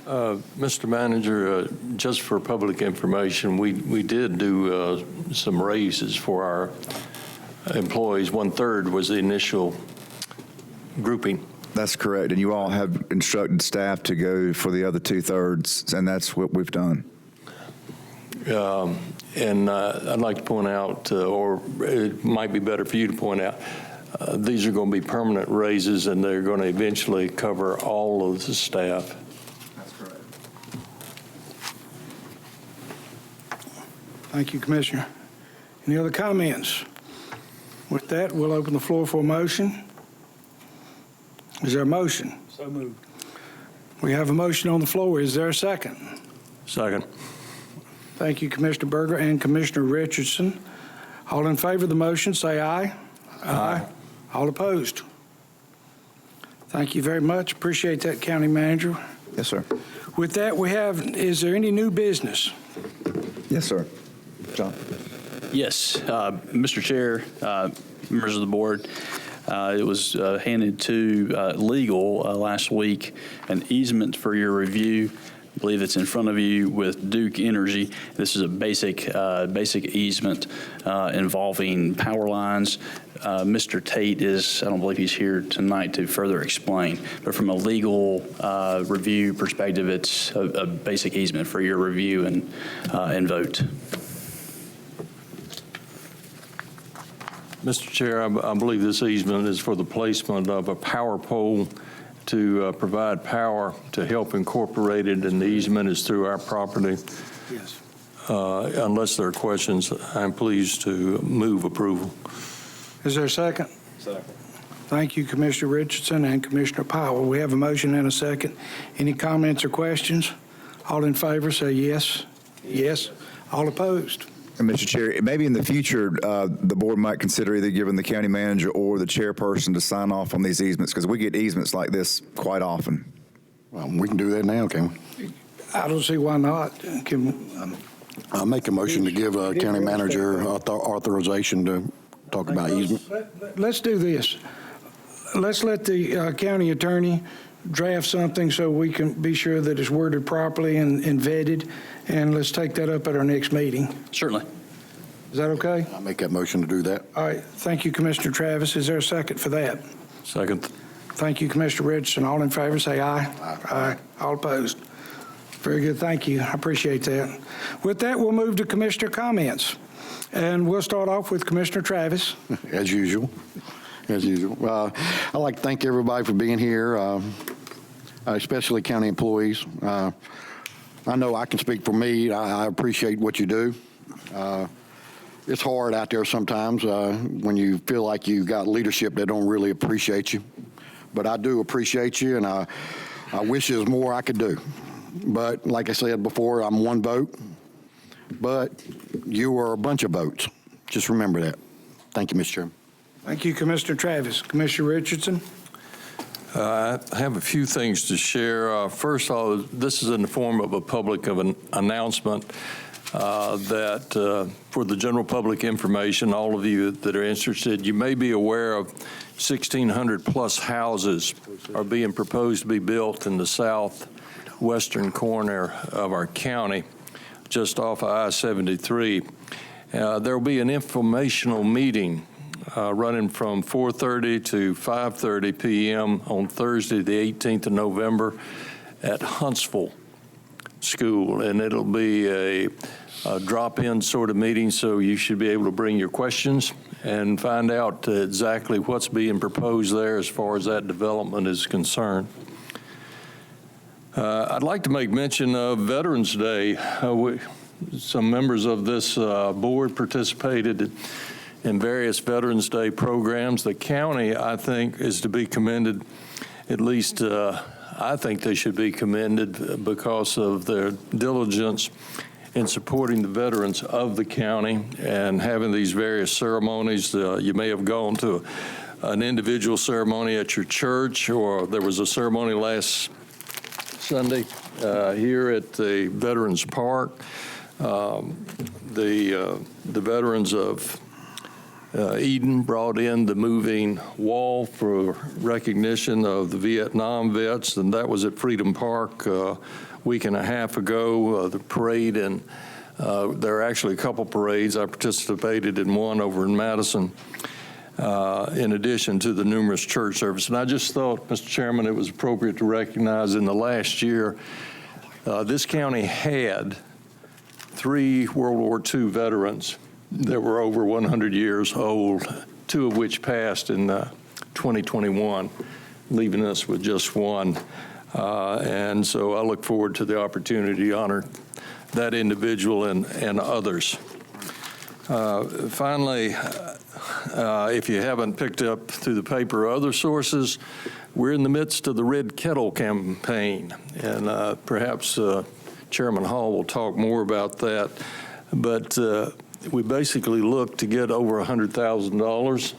Mr. Manager, just for public information, we did do some raises for our employees. 1/3 was the initial grouping. That's correct, and you all have instructed staff to go for the other 2/3, and that's what we've done. And I'd like to point out, or it might be better for you to point out, these are going to be permanent raises, and they're going to eventually cover all of the staff. That's correct. Thank you, Commissioner. Any other comments? With that, we'll open the floor for a motion. Is there a motion? So moved. We have a motion on the floor. Is there a second? Second. Thank you, Commissioner Berger and Commissioner Richardson. All in favor of the motion, say aye. Aye. All opposed? Thank you very much. Appreciate that, County Manager. Yes, sir. With that, is there any new business? Yes, sir. John. Yes, Mr. Chair, members of the board, it was handed to legal last week, an easement for your review. I believe it's in front of you with Duke Energy. This is a basic easement involving power lines. Mr. Tate I don't believe he's here tonight to further explain, but from a legal review perspective, it's a basic easement for your review and vote. Mr. Chair, I believe this easement is for the placement of a power pole to provide power to Help Incorporated, and the easement is through our property. Yes. Unless there are questions, I'm pleased to move approval. Is there a second? Second. Thank you, Commissioner Richardson and Commissioner Powell. We have a motion and a second. Any comments or questions? All in favor, say yes. Yes. All opposed? And Mr. Chair, maybe in the future, the board might consider either giving the county manager or the chairperson to sign off on these easements, because we get easements like this quite often. We can do that now, can we? I don't see why not. I'll make a motion to give county manager authorization to talk about easement. Let's do this. Let's let the county attorney draft something so we can be sure that it's worded properly and vetted, and let's take that up at our next meeting. Certainly. Is that okay? I'll make that motion to do that. All right. Thank you, Commissioner Travis. Is there a second for that? Second. Thank you, Commissioner Richardson. All in favor, say aye. Aye. All opposed? Very good. Thank you. I appreciate that. With that, we'll move to commissioner comments. And we'll start off with Commissioner Travis. As usual. As usual. I'd like to thank everybody for being here, especially county employees. I know I can speak for me. I appreciate what you do. It's hard out there sometimes when you feel like you got leadership that don't really appreciate you. But I do appreciate you, and I wish there was more I could do. But like I said before, I'm one vote, but you are a bunch of votes. Just remember that. Thank you, Mr. Chairman. Thank you, Commissioner Travis. Commissioner Richardson. I have a few things to share. First of all, this is in the form of an announcement that for the general public information, all of you that are interested, you may be aware of 1,600 plus houses are being proposed to be built in the southwestern corner of our county, just off of I-73. There will be an informational meeting running from 4:30 to 5:30 p.m. on Thursday, the 18th of November at Huntsville School, and it'll be a drop-in sort of meeting, so you should be able to bring your questions and find out exactly what's being proposed there as far as that development is concerned. I'd like to make mention of Veterans Day. Some members of this board participated in various Veterans Day programs. The county, I think, is to be commended. At least I think they should be commended because of their diligence in supporting the veterans of the county and having these various ceremonies. You may have gone to an individual ceremony at your church, or there was a ceremony last Sunday here at the Veterans Park. The veterans of Eden brought in the moving wall for recognition of the Vietnam vets, and that was at Freedom Park a week and a half ago. The parade, and there are actually a couple parades. I participated in one over in Madison, in addition to the numerous church services. And I just thought, Mr. Chairman, it was appropriate to recognize in the last year, this county had 3 World War II veterans that were over 100 years old, 2 of which passed in 2021, leaving us with just 1. And so I look forward to the opportunity to honor that individual and others. Finally, if you haven't picked up through the paper or other sources, we're in the midst of the Red Kettle campaign, and perhaps Chairman Hall will talk more about that. But we basically look to get over $100,000.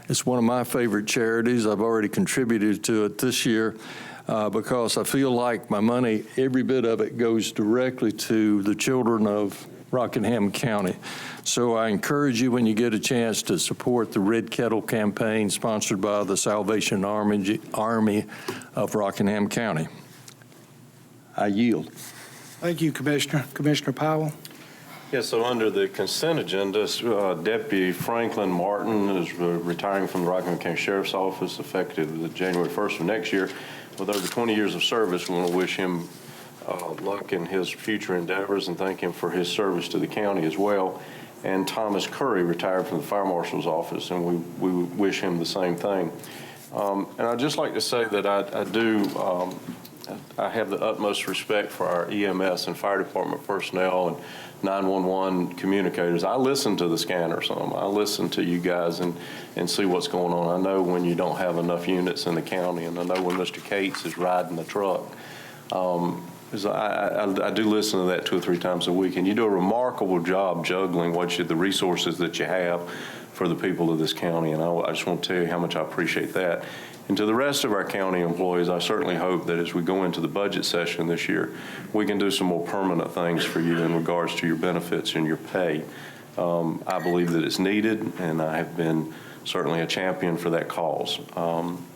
It's one of my favorite charities. I've already contributed to it this year because I feel like my money, every bit of it, goes directly to the children of Rockingham County. So I encourage you, when you get a chance, to support the Red Kettle campaign sponsored by the Salvation Army of Rockingham County. I yield. Thank you, Commissioner. Commissioner Powell. Yes, so under the consent agenda, Deputy Franklin Martin is retiring from the Rockingham County Sheriff's Office effective January 1st of next year. With over 20 years of service, we want to wish him luck in his future endeavors and thank him for his service to the county as well. And Thomas Curry retired from the Fire Marshal's office, and we wish him the same thing. And I'd just like to say that I have the utmost respect for our EMS and fire department personnel and 911 communicators. I listen to the scanner some. I listen to you guys and see what's going on. I know when you don't have enough units in the county, and I know when Mr. Cates is riding the truck. because I do listen to that 2 or 3 times a week, and you do a remarkable job juggling the resources that you have for the people of this county, and I just want to tell you how much I appreciate that. And to the rest of our county employees, I certainly hope that as we go into the budget session this year, we can do some more permanent things for you in regards to your benefits and your pay. I believe that it's needed, and I have been certainly a champion for that cause.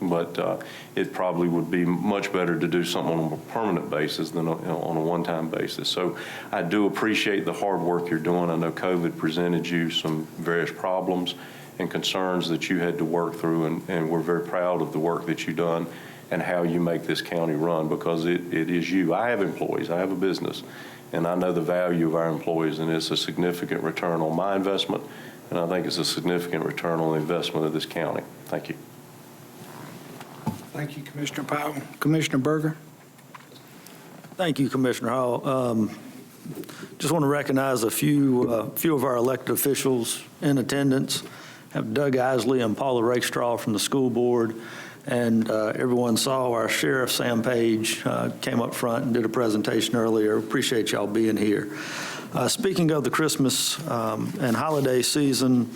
But it probably would be much better to do something on a more permanent basis than on a one-time basis. So I do appreciate the hard work you're doing. I know COVID presented you some various problems and concerns that you had to work through, and we're very proud of the work that you've done and how you make this county run, because it is you. I have employees. I have a business, and I know the value of our employees, and it's a significant return on my investment, and I think it's a significant return on the investment of this county. Thank you. Thank you, Commissioner Powell. Commissioner Berger? Thank you, Commissioner Hall. Just want to recognize a few of our elected officials in attendance. Have Doug Isley and Paula Rakestraw from the school board, and everyone saw our sheriff, Sam Page, came up front and did a presentation earlier. Appreciate y'all being here. Speaking of the Christmas and holiday season,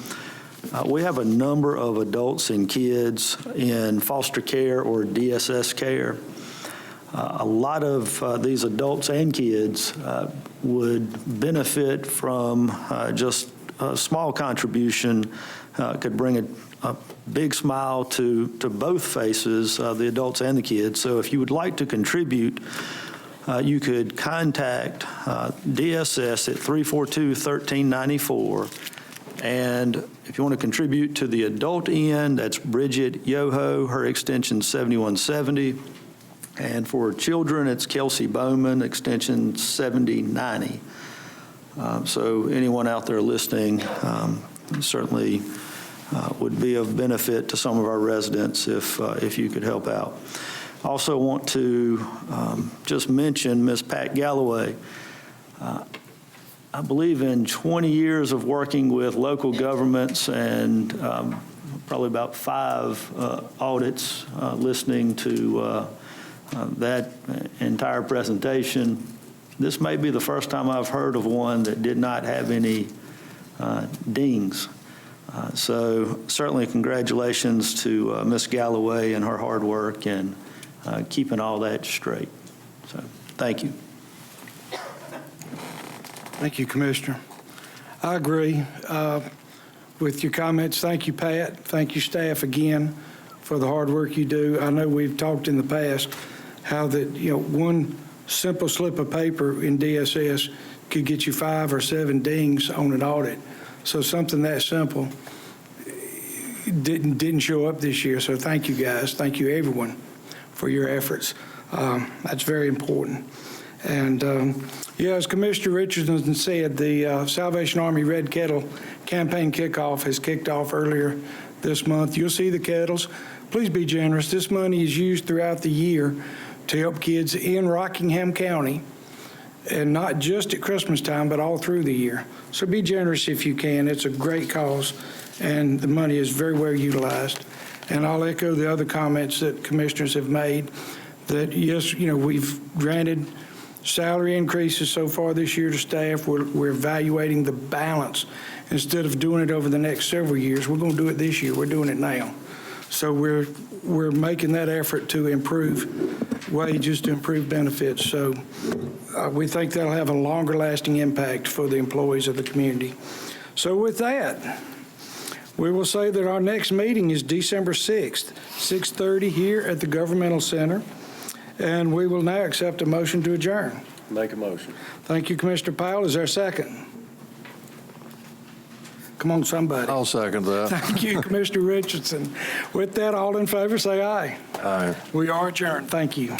we have a number of adults and kids in foster care or DSS care. A lot of these adults and kids would benefit from just a small contribution, could bring a big smile to both faces, the adults and the kids. So if you would like to contribute, you could contact DSS at 342-1394. And if you want to contribute to the adult end, that's Bridget Yoho, her extension 7170. And for children, it's Kelsey Bowman, extension 7090. So anyone out there listening certainly would be of benefit to some of our residents if you could help out. Also want to just mention Ms. Pat Galloway. I believe in 20 years of working with local governments and probably about 5 audits, listening to that entire presentation, this may be the first time I've heard of one that did not have any dings. So certainly congratulations to Ms. Galloway and her hard work and keeping all that straight. So thank you. Thank you, Commissioner. I agree with your comments. Thank you, Pat. Thank you, staff, again, for the hard work you do. I know we've talked in the past how that, one simple slip of paper in DSS could get you 5 or 7 dings on an audit. So something that simple didn't show up this year. So thank you, guys. Thank you, everyone, for your efforts. That's very important. And as Commissioner Richardson said, the Salvation Army Red Kettle campaign kickoff has kicked off earlier this month. You'll see the kettles. Please be generous. This money is used throughout the year to help kids in Rockingham County, and not just at Christmas time, but all through the year. So be generous if you can. It's a great cause, and the money is very well utilized. And I'll echo the other comments that commissioners have made, that yes, we've granted salary increases so far this year to staff. We're evaluating the balance. Instead of doing it over the next several years, we're going to do it this year. We're doing it now. So we're making that effort to improve wages, to improve benefits. So we think that'll have a longer lasting impact for the employees of the community. So with that, we will say that our next meeting is December 6th, 6:30 here at the Governmental Center. And we will now accept a motion to adjourn. Make a motion. Thank you, Commissioner Powell. Is there a second? Come on, somebody. I'll second that. Thank you, Commissioner Richardson. With that, all in favor, say aye. Aye. We are adjourned. Thank you.